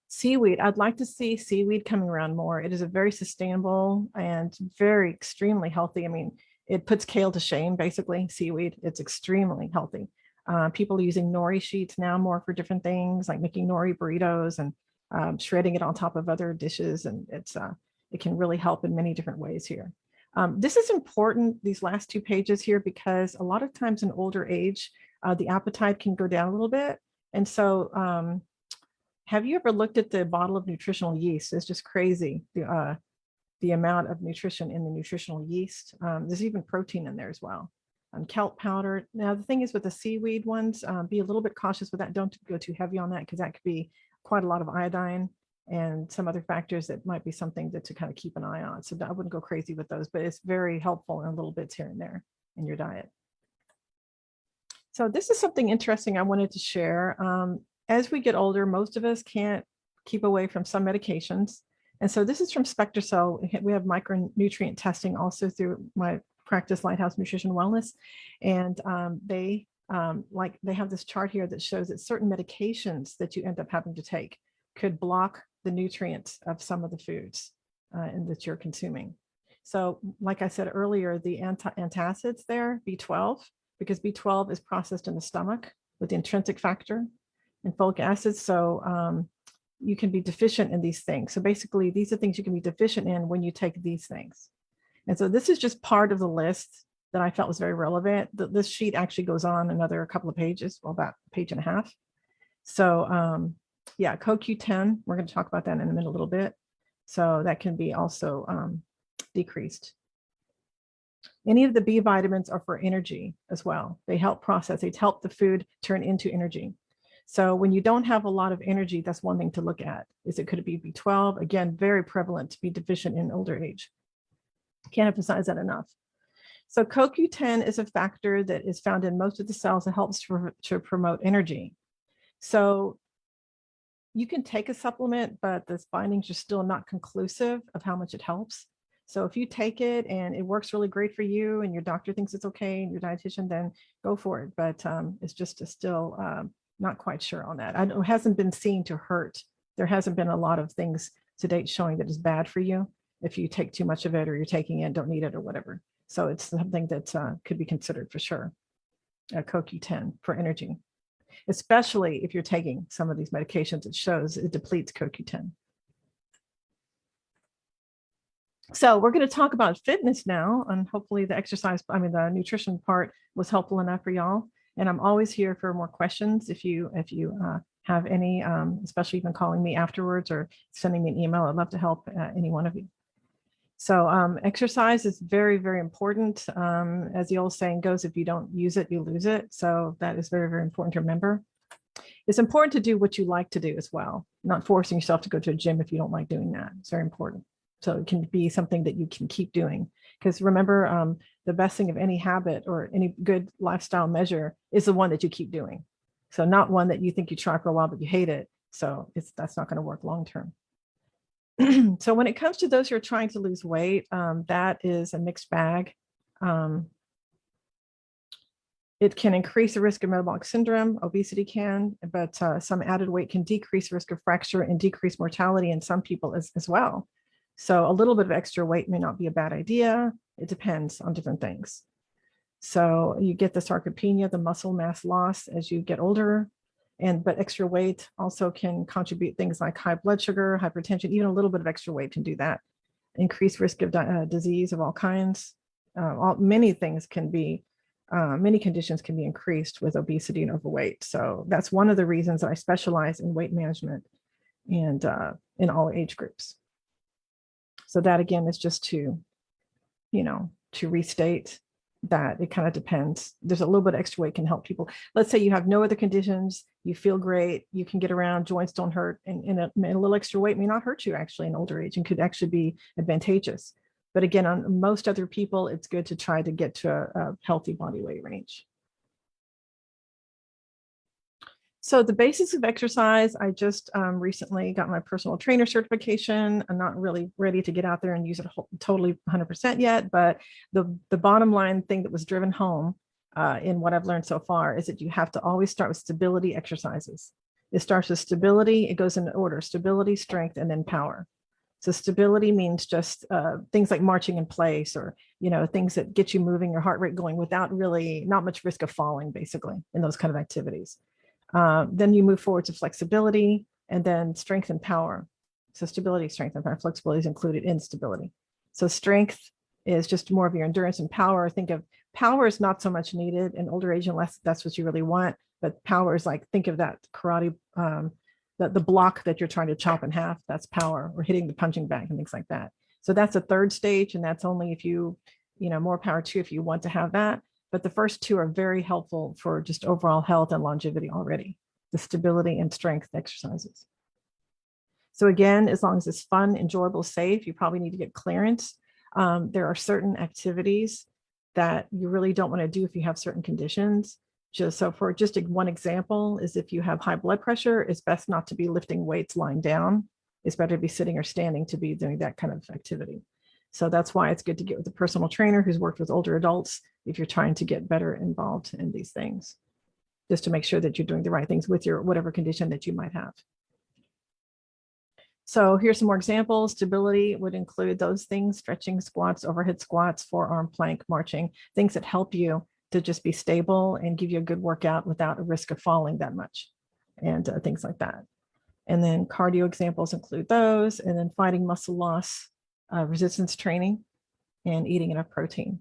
Seaweed, I'd like to see seaweed coming around more. It is a very sustainable and very extremely healthy. I mean, it puts kale to shame, basically, seaweed. It's extremely healthy. People are using nori sheets now more for different things, like making nori burritos and shredding it on top of other dishes. And it can really help in many different ways here. This is important, these last 2 pages here, because a lot of times in older age, the appetite can go down a little bit. And so have you ever looked at the bottle of nutritional yeast? It's just crazy, the amount of nutrition in the nutritional yeast. There's even protein in there as well. Kelp powder. Now, the thing is with the seaweed ones, be a little bit cautious with that. Don't go too heavy on that because that could be quite a lot of iodine and some other factors that might be something to kind of keep an eye on. So I wouldn't go crazy with those, but it's very helpful in little bits here and there in your diet. So this is something interesting I wanted to share. As we get older, most of us can't keep away from some medications. And so this is from SpectraCell. We have micronutrient testing also through my practice, Lighthouse Nutrition Wellness. And they have this chart here that shows that certain medications that you end up having to take could block the nutrients of some of the foods and that you're consuming. So like I said earlier, the antacids there, B12, because B12 is processed in the stomach with the intrinsic factor and folic acid. So you can be deficient in these things. So basically, these are things you can be deficient in when you take these things. And so this is just part of the list that I felt was very relevant. This sheet actually goes on another couple of pages, well, about a page and a half. So yeah, CoQ10, we're going to talk about that in a minute a little bit. So that can be also decreased. Any of the B vitamins are for energy as well. They help process, they help the food turn into energy. So when you don't have a lot of energy, that's one thing to look at. Could it be B12? Again, very prevalent to be deficient in older age. Can't emphasize that enough. So CoQ10 is a factor that is found in most of the cells that helps to promote energy. So you can take a supplement, but the findings are still not conclusive of how much it helps. So if you take it and it works really great for you and your doctor thinks it's okay and your dietitian, then go for it. But it's just still not quite sure on that. It hasn't been seen to hurt. There hasn't been a lot of things to date showing that it's bad for you if you take too much of it or you're taking it, don't need it or whatever. So it's something that could be considered for sure. CoQ10 for energy, especially if you're taking some of these medications, it shows it depletes CoQ10. So we're going to talk about fitness now, and hopefully the nutrition part was helpful enough for y'all. And I'm always here for more questions if you have any, especially even calling me afterwards or sending me an email. I'd love to help any one of you. So exercise is very, very important. As the old saying goes, if you don't use it, you lose it. So that is very, very important to remember. It's important to do what you like to do as well, not forcing yourself to go to a gym if you don't like doing that. It's very important. So it can be something that you can keep doing. Because remember, the best thing of any habit or any good lifestyle measure is the one that you keep doing. So not one that you think you try for a while, but you hate it. So that's not going to work long term. So when it comes to those who are trying to lose weight, that is a mixed bag. It can increase the risk of metabolic syndrome, obesity can, but some added weight can decrease the risk of fracture and decrease mortality in some people as well. So a little bit of extra weight may not be a bad idea. It depends on different things. So you get the sarcopenia, the muscle mass loss as you get older. But extra weight also can contribute things like high blood sugar, hypertension, even a little bit of extra weight can do that. Increased risk of disease of all kinds. Many conditions can be increased with obesity and overweight. So that's one of the reasons that I specialize in weight management and in all age groups. So that again is just to restate that it kind of depends. There's a little bit of extra weight can help people. Let's say you have no other conditions, you feel great, you can get around, joints don't hurt, and a little extra weight may not hurt you actually in older age and could actually be advantageous. But again, on most other people, it's good to try to get to a healthy body weight range. So the basics of exercise, I just recently got my personal trainer certification. I'm not really ready to get out there and use it totally 100% yet, but the bottom line thing that was driven home in what I've learned so far is that you have to always start with stability exercises. It starts with stability, it goes in order, stability, strength, and then power. So stability means just things like marching in place or, things that get you moving, your heart rate going without not much risk of falling, basically, in those kind of activities. Then you move forward to flexibility and then strength and power. So stability, strength, and power. Flexibility is included in stability. So strength is just more of your endurance and power. Think of power is not so much needed in older age unless that's what you really want. But power is like, think of that karate, the block that you're trying to chop in half, that's power, or hitting the punching bag and things like that. So that's a third stage. And that's only if you more power to if you want to have that. But the first two are very helpful for just overall health and longevity already, the stability and strength exercises. So again, as long as it's fun, enjoyable, safe, you probably need to get clearance. There are certain activities that you really don't want to do if you have certain conditions. So for just one example is if you have high blood pressure, it's best not to be lifting weights lying down. It's better to be sitting or standing to be doing that kind of activity. So that's why it's good to get with a personal trainer who's worked with older adults if you're trying to get better involved in these things, just to make sure that you're doing the right things with your whatever condition that you might have. So here's some more examples. Stability would include those things: stretching, squats, overhead squats, forearm plank, marching, things that help you to just be stable and give you a good workout without a risk of falling that much, and things like that. And then cardio examples include those, and then fighting muscle loss, resistance training, and eating enough protein.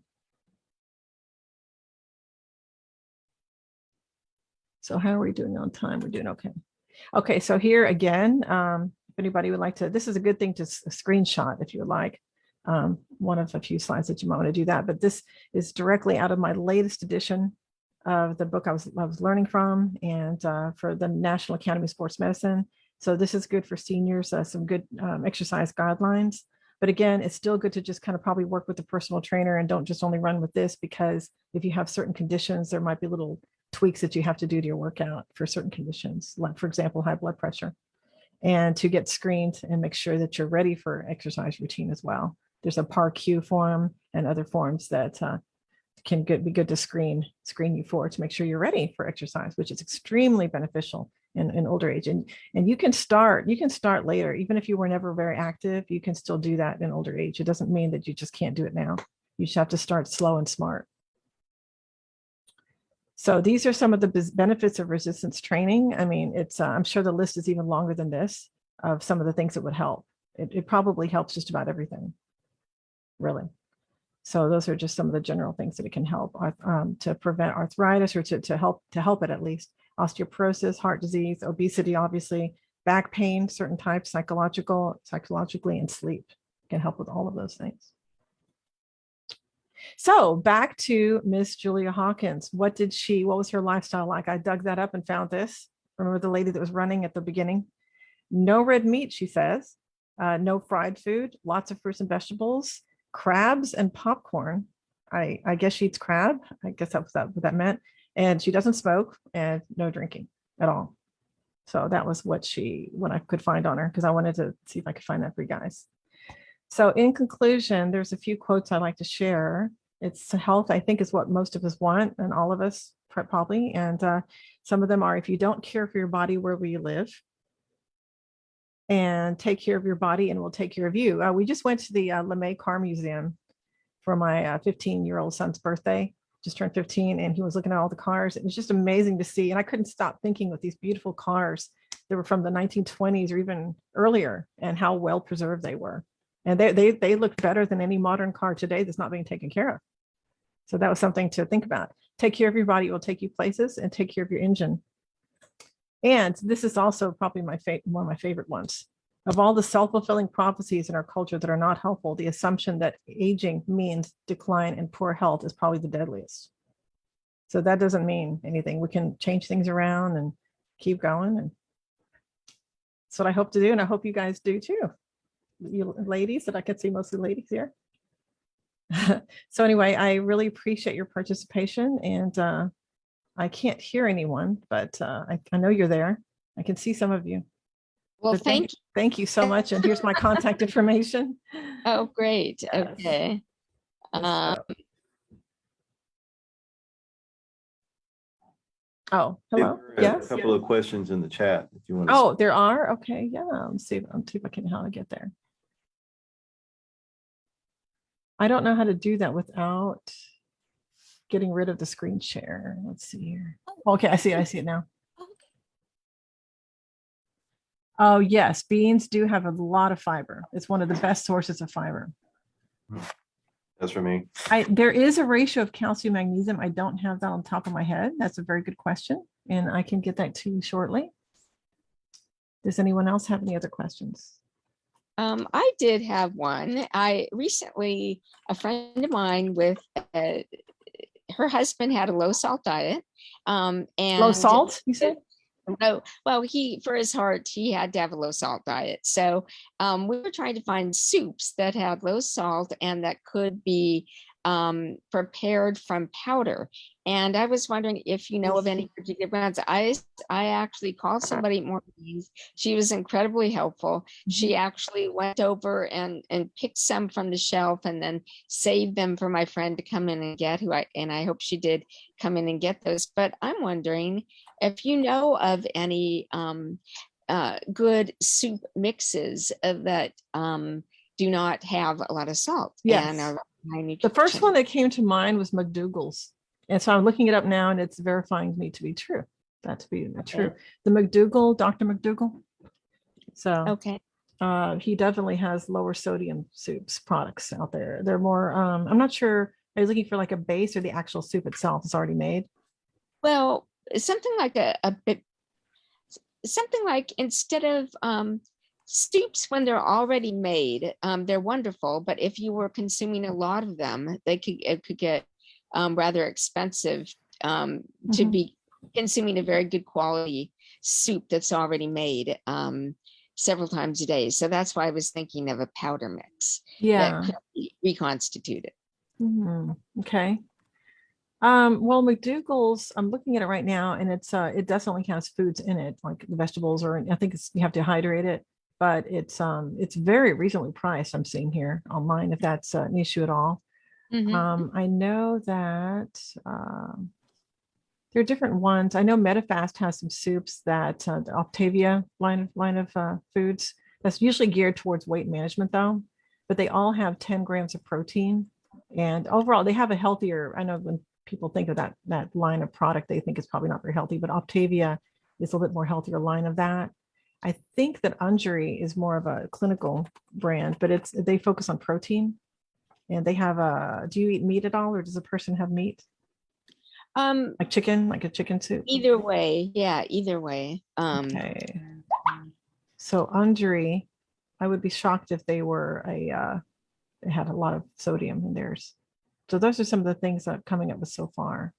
So how are we doing on time? We're doing okay. Okay, so here again, if anybody would like to, this is a good thing to screenshot if you would like. One of a few slides that you might want to do that, but this is directly out of my latest edition of the book I was learning from, and for the National Academy of Sports Medicine. So this is good for seniors, some good exercise guidelines. But again, it's still good to just kind of probably work with the personal trainer and don't just only run with this, because if you have certain conditions, there might be little tweaks that you have to do to your workout for certain conditions, like for example, high blood pressure, and to get screened and make sure that you're ready for exercise routine as well. There's a PAR-Q form and other forms that can be good to screen you for, to make sure you're ready for exercise, which is extremely beneficial in older age. And you can start later, even if you were never very active, you can still do that in older age. It doesn't mean that you just can't do it now. You just have to start slow and smart. So these are some of the benefits of resistance training. I mean, it's I'm sure the list is even longer than this of some of the things that would help. It probably helps just about everything, really. So those are just some of the general things that it can help to prevent arthritis, or to help it at least. Osteoporosis, heart disease, obesity, obviously, back pain, certain types, psychologically, and sleep can help with all of those things. So back to Miss Julia Hawkins. What was her lifestyle like? I dug that up and found this. Remember the lady that was running at the beginning? No red meat, she says. No fried food, lots of fruits and vegetables, crabs and popcorn. I guess she eats crab. I guess that's what that meant. And she doesn't smoke, and no drinking at all. So that was what I could find on her, because I wanted to see if I could find that for you guys. So in conclusion, there's a few quotes I'd like to share. It's health, I think, is what most of us want, and all of us probably. And some of them are: if you don't care for your body, where will you live? And take care of your body and we'll take care of you. We just went to the LeMay Car Museum for my 15-year-old son's birthday, just turned 15, and he was looking at all the cars. It was just amazing to see. And I couldn't stop thinking with these beautiful cars that were from the 1920s or even earlier, and how well preserved they were. And they looked better than any modern car today that's not being taken care of. So that was something to think about. Take care of your body, it will take you places, and take care of your engine. And this is also probably one of my favorite ones. Of all the self-fulfilling prophecies in our culture that are not helpful, the assumption that aging means decline and poor health is probably the deadliest. So that doesn't mean anything. We can change things around and keep going. And that's what I hope to do. And I hope you guys do too. You ladies, that I can see mostly ladies here. So anyway, I really appreciate your participation, and I can't hear anyone, but I know you're there. I can see some of you. Well, But thank you so much. And here's my contact information. Oh, great. Yes. Okay. Oh, hello. There are a Yes. couple of questions in the chat if you want to. Oh, there are. Okay. Yeah. Let's see if I can how to get there. I don't know how to do that without getting rid of the screen share. Let's see here. Okay, I see it now. Oh, yes, beans do have a lot of fiber. It's one of the best sources of fiber. That's for me. There is a ratio of calcium magnesium. I don't have that on top of my head. That's a very good question, and I can get that to you shortly. Does anyone else have any other questions? I did have one. I recently, a friend of mine with her husband had a low salt diet. And Low salt, you said? No, well, for his heart, he had to have a low salt diet. So we were trying to find soups that had low salt and that could be prepared from powder. And I was wondering if you know of any particular brands. I actually called somebody at Marlene. She was incredibly helpful. She actually went over and picked some from the shelf and then saved them for my friend to come in and get, and I hope she did come in and get those. But I'm wondering if you know of any good soup mixes that do not have a lot of salt. Yes. And are high The first nutrition. one that came to mind was McDougall's. And so I'm looking it up now and it's verifying me to be true. That to be true. The McDougall, Dr. McDougall. So Okay. he definitely has lower sodium soups products out there. They're more, I'm not sure. Are you looking for like a base or the actual soup itself is already made? Well, something like a bit, something like instead of soups when they're already made, they're wonderful. But if you were consuming a lot of them, it could get rather expensive to be consuming a very good quality soup that's already made several times a day. So that's why I was thinking of a powder mix that could be reconstituted. Okay. Well, McDougall's, I'm looking at it right now, and it definitely has foods in it, like the vegetables, or I think you have to hydrate it, but it's very reasonably priced. I'm seeing here online, if that's an issue at all. I know that there are different ones. I know Medifast has some soups that the Octavia line of foods that's usually geared towards weight management, though, but they all have 10 grams of protein, and overall they have a healthier. I know when people think of that line of product, they think it's probably not very healthy, but Octavia is a little bit more healthier line of that. I think that Unjury is more of a clinical brand, but they focus on protein. And they have do you eat meat at all, or does a person have meat? Like chicken, like a chicken soup? Either way, yeah, either way. Okay. So Unjury, I would be shocked if they were they had a lot of sodium in theirs. So those are some of the things that I'm coming up with so far.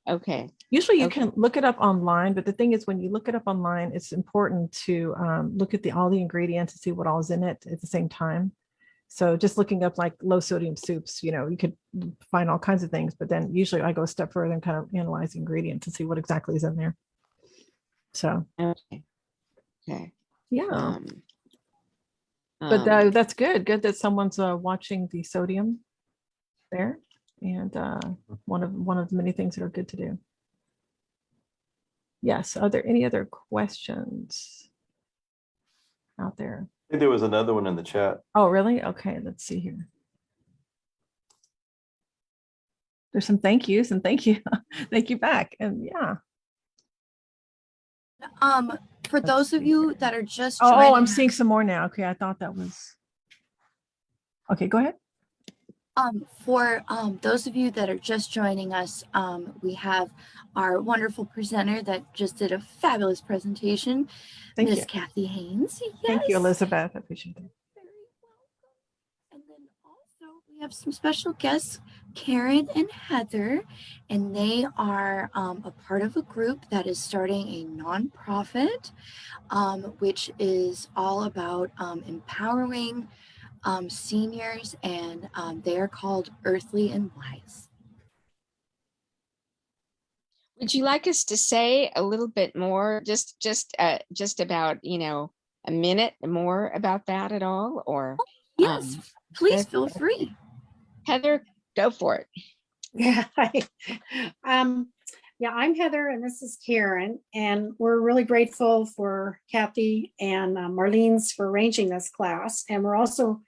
Okay. Usually you can look it up online, but the thing is, when you look it up online, it's important to look at all the ingredients and see what all is in it at the same time. So just looking up like low sodium soups, you could find all kinds of things, but then usually I go a step further and kind of analyze the ingredients to see what exactly is in there. So, Okay. yeah. But that's good. Good that someone's watching the sodium there, and one of the many things that are good to do. Yes. Are there any other questions out there? I think there was another one in the chat. Oh, really? Okay, let's see here. There's some thank yous and thank you. Thank you back. And yeah. For those of you that are just Oh, joining I'm us, seeing some more now. Okay, I thought that was. Okay, go ahead. for those of you that are just joining us, we have our wonderful presenter that just did a fabulous presentation, Thank Miss you. Cathy Hains. Thank you, Yes. Elizabeth. I appreciate it. Very welcome. And then also we have some special guests, Karen and Heather, and they are a part of a group that is starting a nonprofit, which is all about empowering seniors, and they are called Earthy and Wise. Would you like us to say a little bit more, just about, a minute more about that at all? Or Yes, please feel free. Heather, go for it. Yeah. Yeah, I'm Heather and this is Karen, and we're really grateful for Cathy and Marlene's for arranging this class. And we're also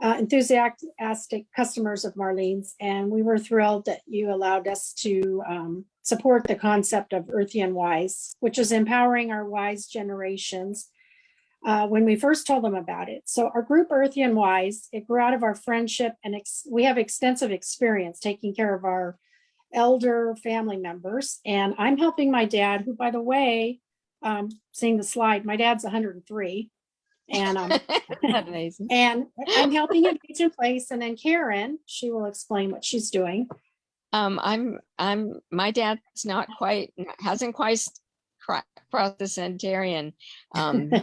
enthusiastic customers of Marlene's, and we were thrilled that you allowed us to support the concept of Earthy and Wise, which is empowering our wise generations when we first told them about it. So our group, Earthy and Wise, it grew out of our friendship, and we have extensive experience taking care of our elder family members. And I'm helping my dad, who, by the way, seeing the slide, my dad's 103. And Amazing. and I'm helping him age in place. And then Karen, she will explain what she's doing. My dad's hasn't quite crossed the centenarian mark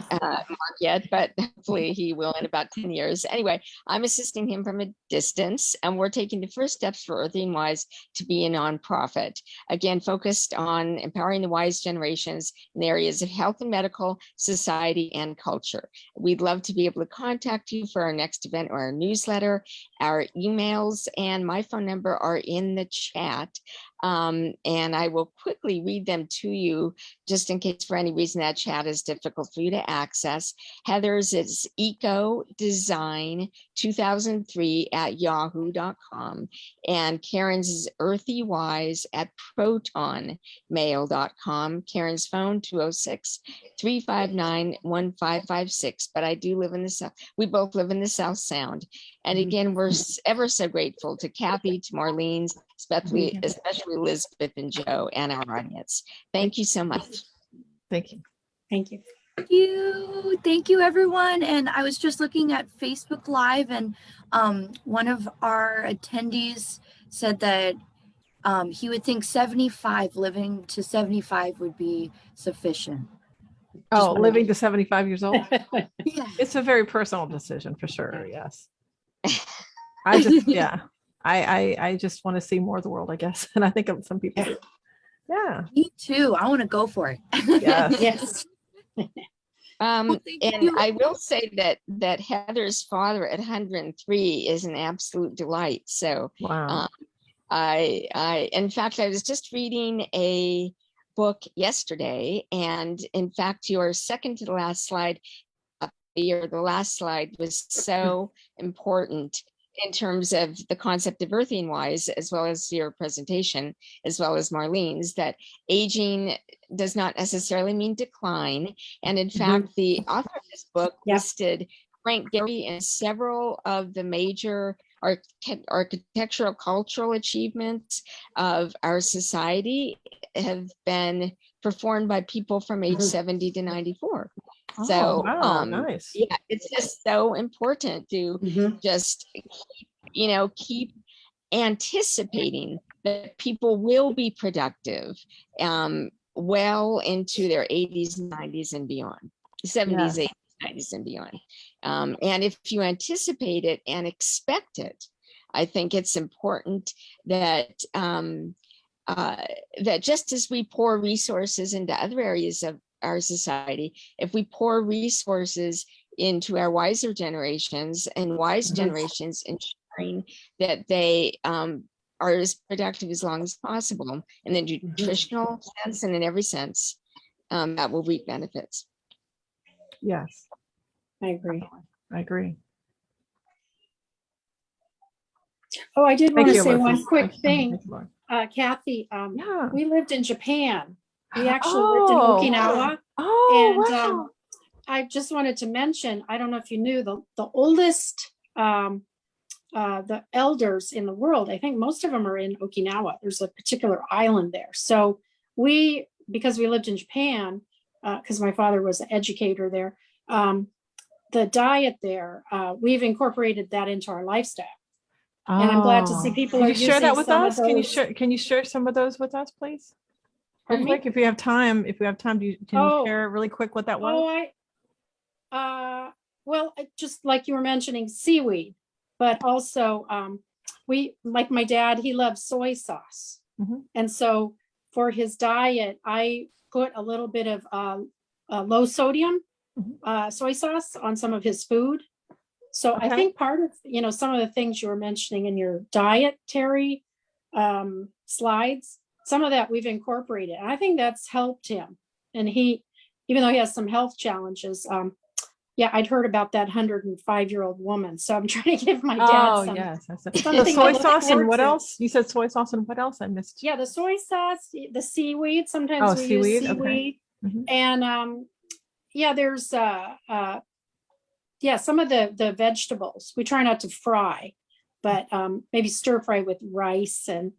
yet, but hopefully he will in about 10 years. Anyway, I'm assisting him from a distance, and we're taking the first steps for Earthy and Wise to be a nonprofit, again, focused on empowering the wise generations in the areas of health and medical, society, and culture. We'd love to be able to contact you for our next event or our newsletter. Our emails and my phone number are in the chat. And I will quickly read them to you just in case for any reason that chat is difficult for you to access. Heather's is ecodesign2003@yahoo.com. And Karen's is earthywise@protonmail.com. Karen's phone 206-359-1556. But I do live in the South. We both live in the South Sound. And again, we're ever so grateful to Cathy, to Marlene, especially Elizabeth and Joe, and our audience. Thank you so much. Thank you. Thank you. Thank you, everyone. And I was just looking at Facebook Live, and one of our attendees said that he would think 75, living to 75 would be sufficient. Oh, living to 75 years old. Yeah. It's a very personal decision for sure. Yes. I just, I just want to see more of the world, I guess. And I think some people do. Yeah. Me too. I want to go for it. Yes. Yes. Well, And I will say that Heather's father at 103 is an absolute delight. So Wow. in fact, I was just reading a book yesterday, and in fact, your second to the last slide, the last slide was so important in terms of the concept of Earthy and Wise, as well as your presentation, as well as Marlene's, that aging does not necessarily mean decline. And in fact, the author of this book listed Frank Gehry in several of the major architectural cultural achievements of our society have been performed by people from age 70 to 94. Oh, So wow, nice. yeah, it's just so important to just keep anticipating that people will be productive well into their 80s, 90s, and beyond, 70s, 80s, 90s, and beyond. And if you anticipate it and expect it, I think it's important that that just as we pour resources into other areas of our society, if we pour resources into our wiser generations and wise generations, ensuring that they are as productive as long as possible in the nutritional sense and in every sense, that will reap benefits. Yes, I agree. I agree. Oh, I did want to say Elizabeth. one quick Thank you. thing. Thank you, Laura. Kathy, Yeah. we lived in Japan. We actually lived in Okinawa. Oh, And wow. I just wanted to mention, I don't know if you knew, the oldest, the elders in the world, I think most of them are in Okinawa. There's a particular island there. So because we lived in Japan, because my father was an educator there, the diet there, we've incorporated that into our lifestyle. And I'm glad to see people Can are you share that using with some of us? Can you those. can you share some of those with us, please? Real Pardon me? quick, if we have time, can you share really quick what that was? Well, just like you were mentioning seaweed, but also like my dad, he loves soy sauce. And so for his diet, I put a little bit of low sodium soy sauce on some of his food. So I think part of, some of the things you were mentioning in your dietary slides, some of that we've incorporated. And I think that's helped him. And even though he has some health challenges, I'd heard about that 105-year-old woman. So I'm trying to give my dad some. Yes. So soy sauce and what else? You said soy sauce and what else? I missed. Yeah, the soy sauce, the seaweed. Sometimes we use seaweed. Okay. And yeah, there's yeah, some of the vegetables we try not to fry, but maybe stir fry with rice and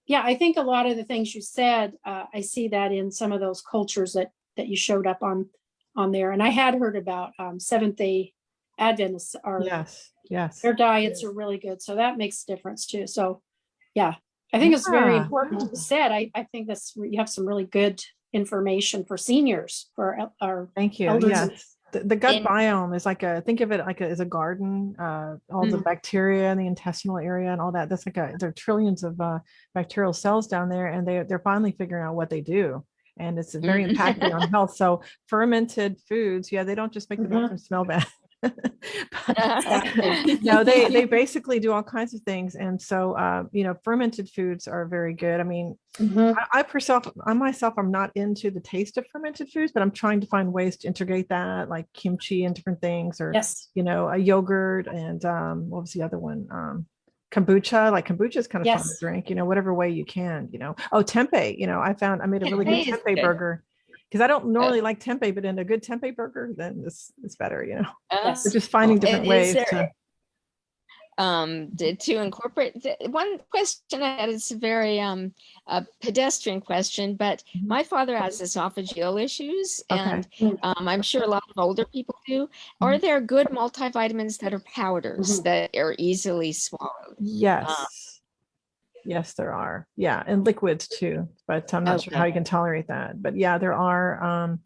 yeah, I think a lot of the things you said, I see that in some of those cultures that you showed up on there. And I had heard about Seventh-day Adventists are Yes. their diets are really good, so that makes a difference too. So yeah, I think it's very Yeah. important. Like you said, I think that's you have some really good information for seniors, for our Thank you. elders. Yes. The gut And- biome is like think of it like as a garden, all the bacteria in the intestinal area and all that. That's there are trillions of bacterial cells down there, and they're finally figuring out what they do. And it's very impactful on health. So fermented foods, yeah, they don't just make the bathroom smell bad. No, they basically do all kinds of things. And so, fermented foods are very good. I mean, I myself, I'm not into the taste of fermented foods, but I'm trying to find ways to integrate that, like kimchi and different things, or, Yes. a yogurt and what was the other one? Kombucha. Like kombucha is kind of fun to Yes. drink, whatever way you can, Oh, tempeh, I made a really good Tempeh is tempeh good. burger. Because I don't normally like tempeh, but in a good tempeh burger, then it's better, Yes. So just finding different Is ways there- to. to incorporate one question I had is a very a pedestrian question, but Mhm. my father has esophageal issues, Okay. and I'm sure a lot of older people do. Are there good multivitamins that are powders that are easily swallowed? Yes. Yes, there are. Yeah, and liquids too, but I'm not sure how Okay. you can tolerate that. But yeah, there are.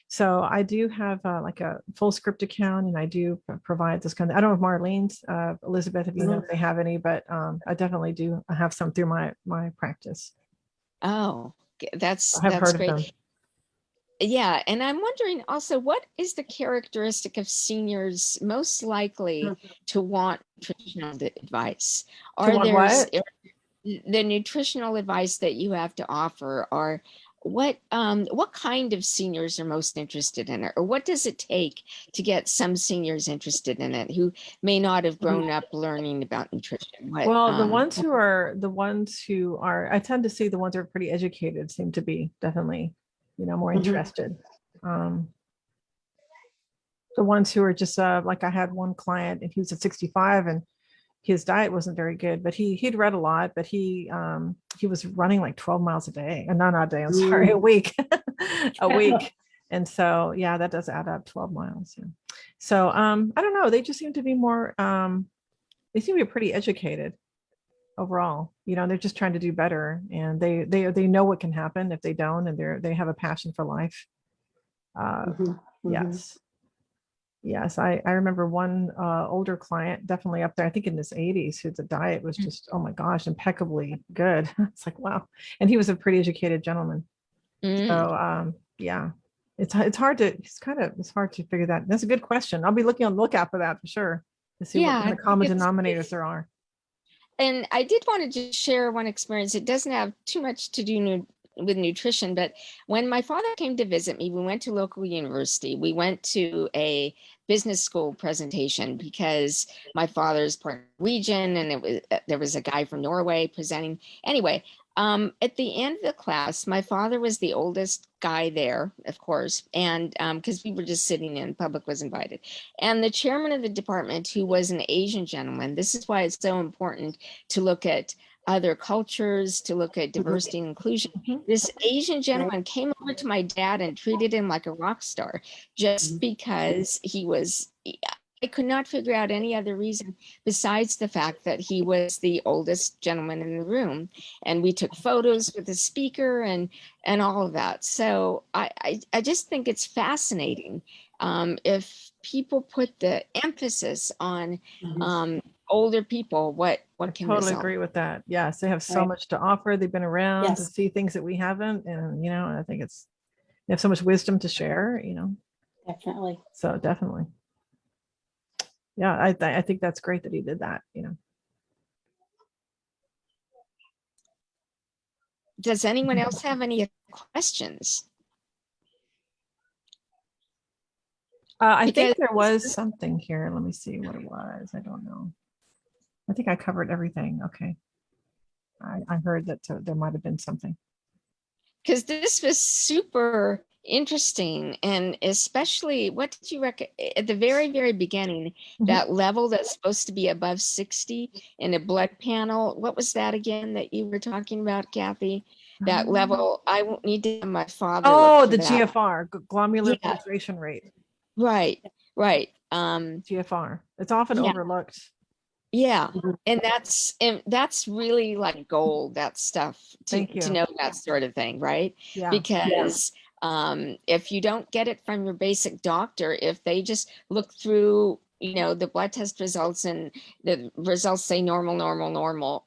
So I do have like a full script account, and I do provide this kind of. I don't know if Marlene's, Elizabeth, if you know if they have any, but I definitely do. I have some through my practice. Oh, that's I have heard great. of them. Yeah, and I'm wondering also, what is the characteristic of seniors most likely to want nutritional advice? To want what? The nutritional advice that you have to offer, or what kind of seniors are most interested in it, or what does it take to get some seniors interested in it who may not have grown up learning about nutrition? Well, the ones who are, I tend to see the ones who are pretty educated seem to be definitely, more interested. The ones who are just like I had one client, and he was at 65, and his diet wasn't very good, but he'd read a lot, but he was running like 12 miles a day, and not a day, I'm sorry, a week, a week. And so, yeah, that does add up, 12 miles. Yeah. So, I don't know. They just seem to be more, they seem to be pretty educated overall. They're just trying to do better, and they know what can happen if they don't, and they have a passion for life. Yes. Yes, I remember one older client, definitely up there, I think in his 80s, whose diet was just, oh my gosh, impeccably good. It's like, wow. And he was a pretty educated gentleman. So yeah, it's hard to figure that. That's a good question. I'll be looking on the lookout for that for sure, to see what kind of common denominators there are. And I did want to just share one experience. It doesn't have too much to do with nutrition, but when my father came to visit me, we went to local university. We went to a business school presentation because my father's part Norwegian, and there was a guy from Norway presenting. Anyway, at the end of the class, my father was the oldest guy there, of course, and because we were just sitting in, public was invited. And the chairman of the department, who was an Asian gentleman, this is why it's so important to look at other cultures, to look at diversity and inclusion. This Asian gentleman came over to my dad and treated him like a rock star just because I could not figure out any other reason besides the fact that he was the oldest gentleman in the room. And we took photos with the speaker and all of that. So I just think it's fascinating if people put the emphasis on older people, what can totally agree with that. Yes, they have so much to offer. They've been around to see things that we haven't, and I think they have so much wisdom to share. Definitely. So definitely, yeah, I think that's great that he did that. Does anyone else have any questions? I think there was something here. Let me see what it was. I don't know. I think I covered everything. Okay. I heard that there might have been something. Because this was super interesting. And especially, what did you at the very, very beginning, Mhm. that level that's supposed to be above 60 in a blood panel? What was that again that you were talking about, Kathy? That level, I won't need to have my father look Oh, for the that. GFR, glomerular Yeah. filtration rate, Right, right. GFR. It's often Yeah. overlooked. Yeah, and that's really like gold, that stuff, Thank to you. know that sort of thing, right? Yeah. Because if you don't get it from your basic doctor, if they just look through, the blood test results and the results say normal, normal, normal,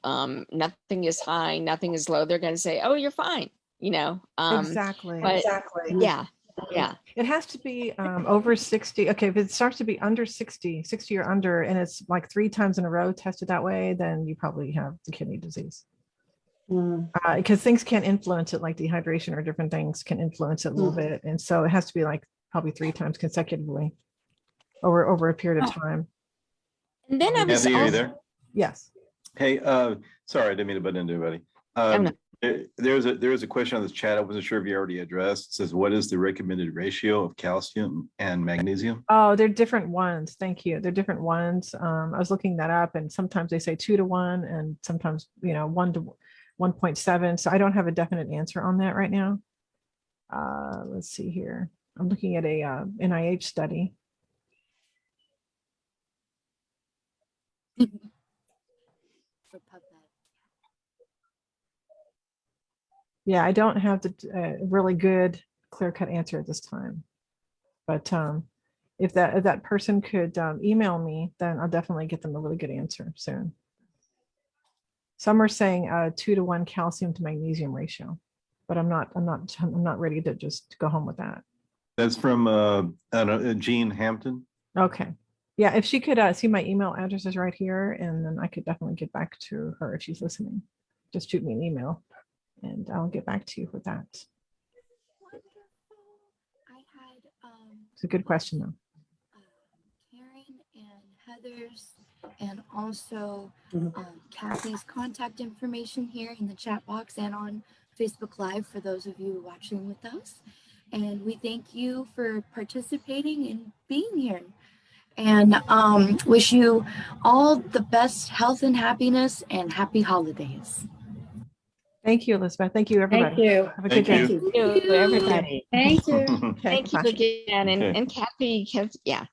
nothing is high, nothing is low, they're going to say, oh, you're fine, Exactly. but Exactly. yeah, yeah. It has to be over 60. Okay, if it starts to be under 60 or under, and it's like 3 times in a row tested that way, then you probably have the kidney disease. Because things can influence it, like dehydration or different things can influence it a little bit. And so it has to be like probably 3 times consecutively over a period of time. And then I was Kathy, are you also, there? Yes. Hey, sorry, I didn't mean to butt into anybody. no. There's a question on this chat. I wasn't sure if you already addressed. It says, what is the recommended ratio of calcium and magnesium? Oh, they're different ones. Thank you. They're different ones. I was looking that up, and sometimes they say 2 to 1, and sometimes 1 to 1.7. So I don't have a definite answer on that right now. Let's see here. I'm looking at a NIH study. For PubMed. Yeah, I don't have the really good clear-cut answer at this time. But if that person could email me, then I'll definitely get them a really good answer soon. Some are saying 2 to 1 calcium to magnesium ratio, but I'm not ready to just go home with that. That's from Jean Hampton. Okay. Yeah, if she could see my email address is right here, and then I could definitely get back to her if she's listening. Just shoot me an email and I'll get back to you with that. Wonderful. I had It's a good question though. Karen and Heather's and also Kathy's contact information here in the chat box and on Facebook Live for those of you watching with us. And we thank you for participating and being here. And wish you all the best health and happiness and happy holidays. Thank you, Elizabeth. Thank you, everybody. Thank you. Have a Thank good day. you. Thank you, everybody. Thank you. Okay, Thank you bye. again. Okay. And Kathy, yeah.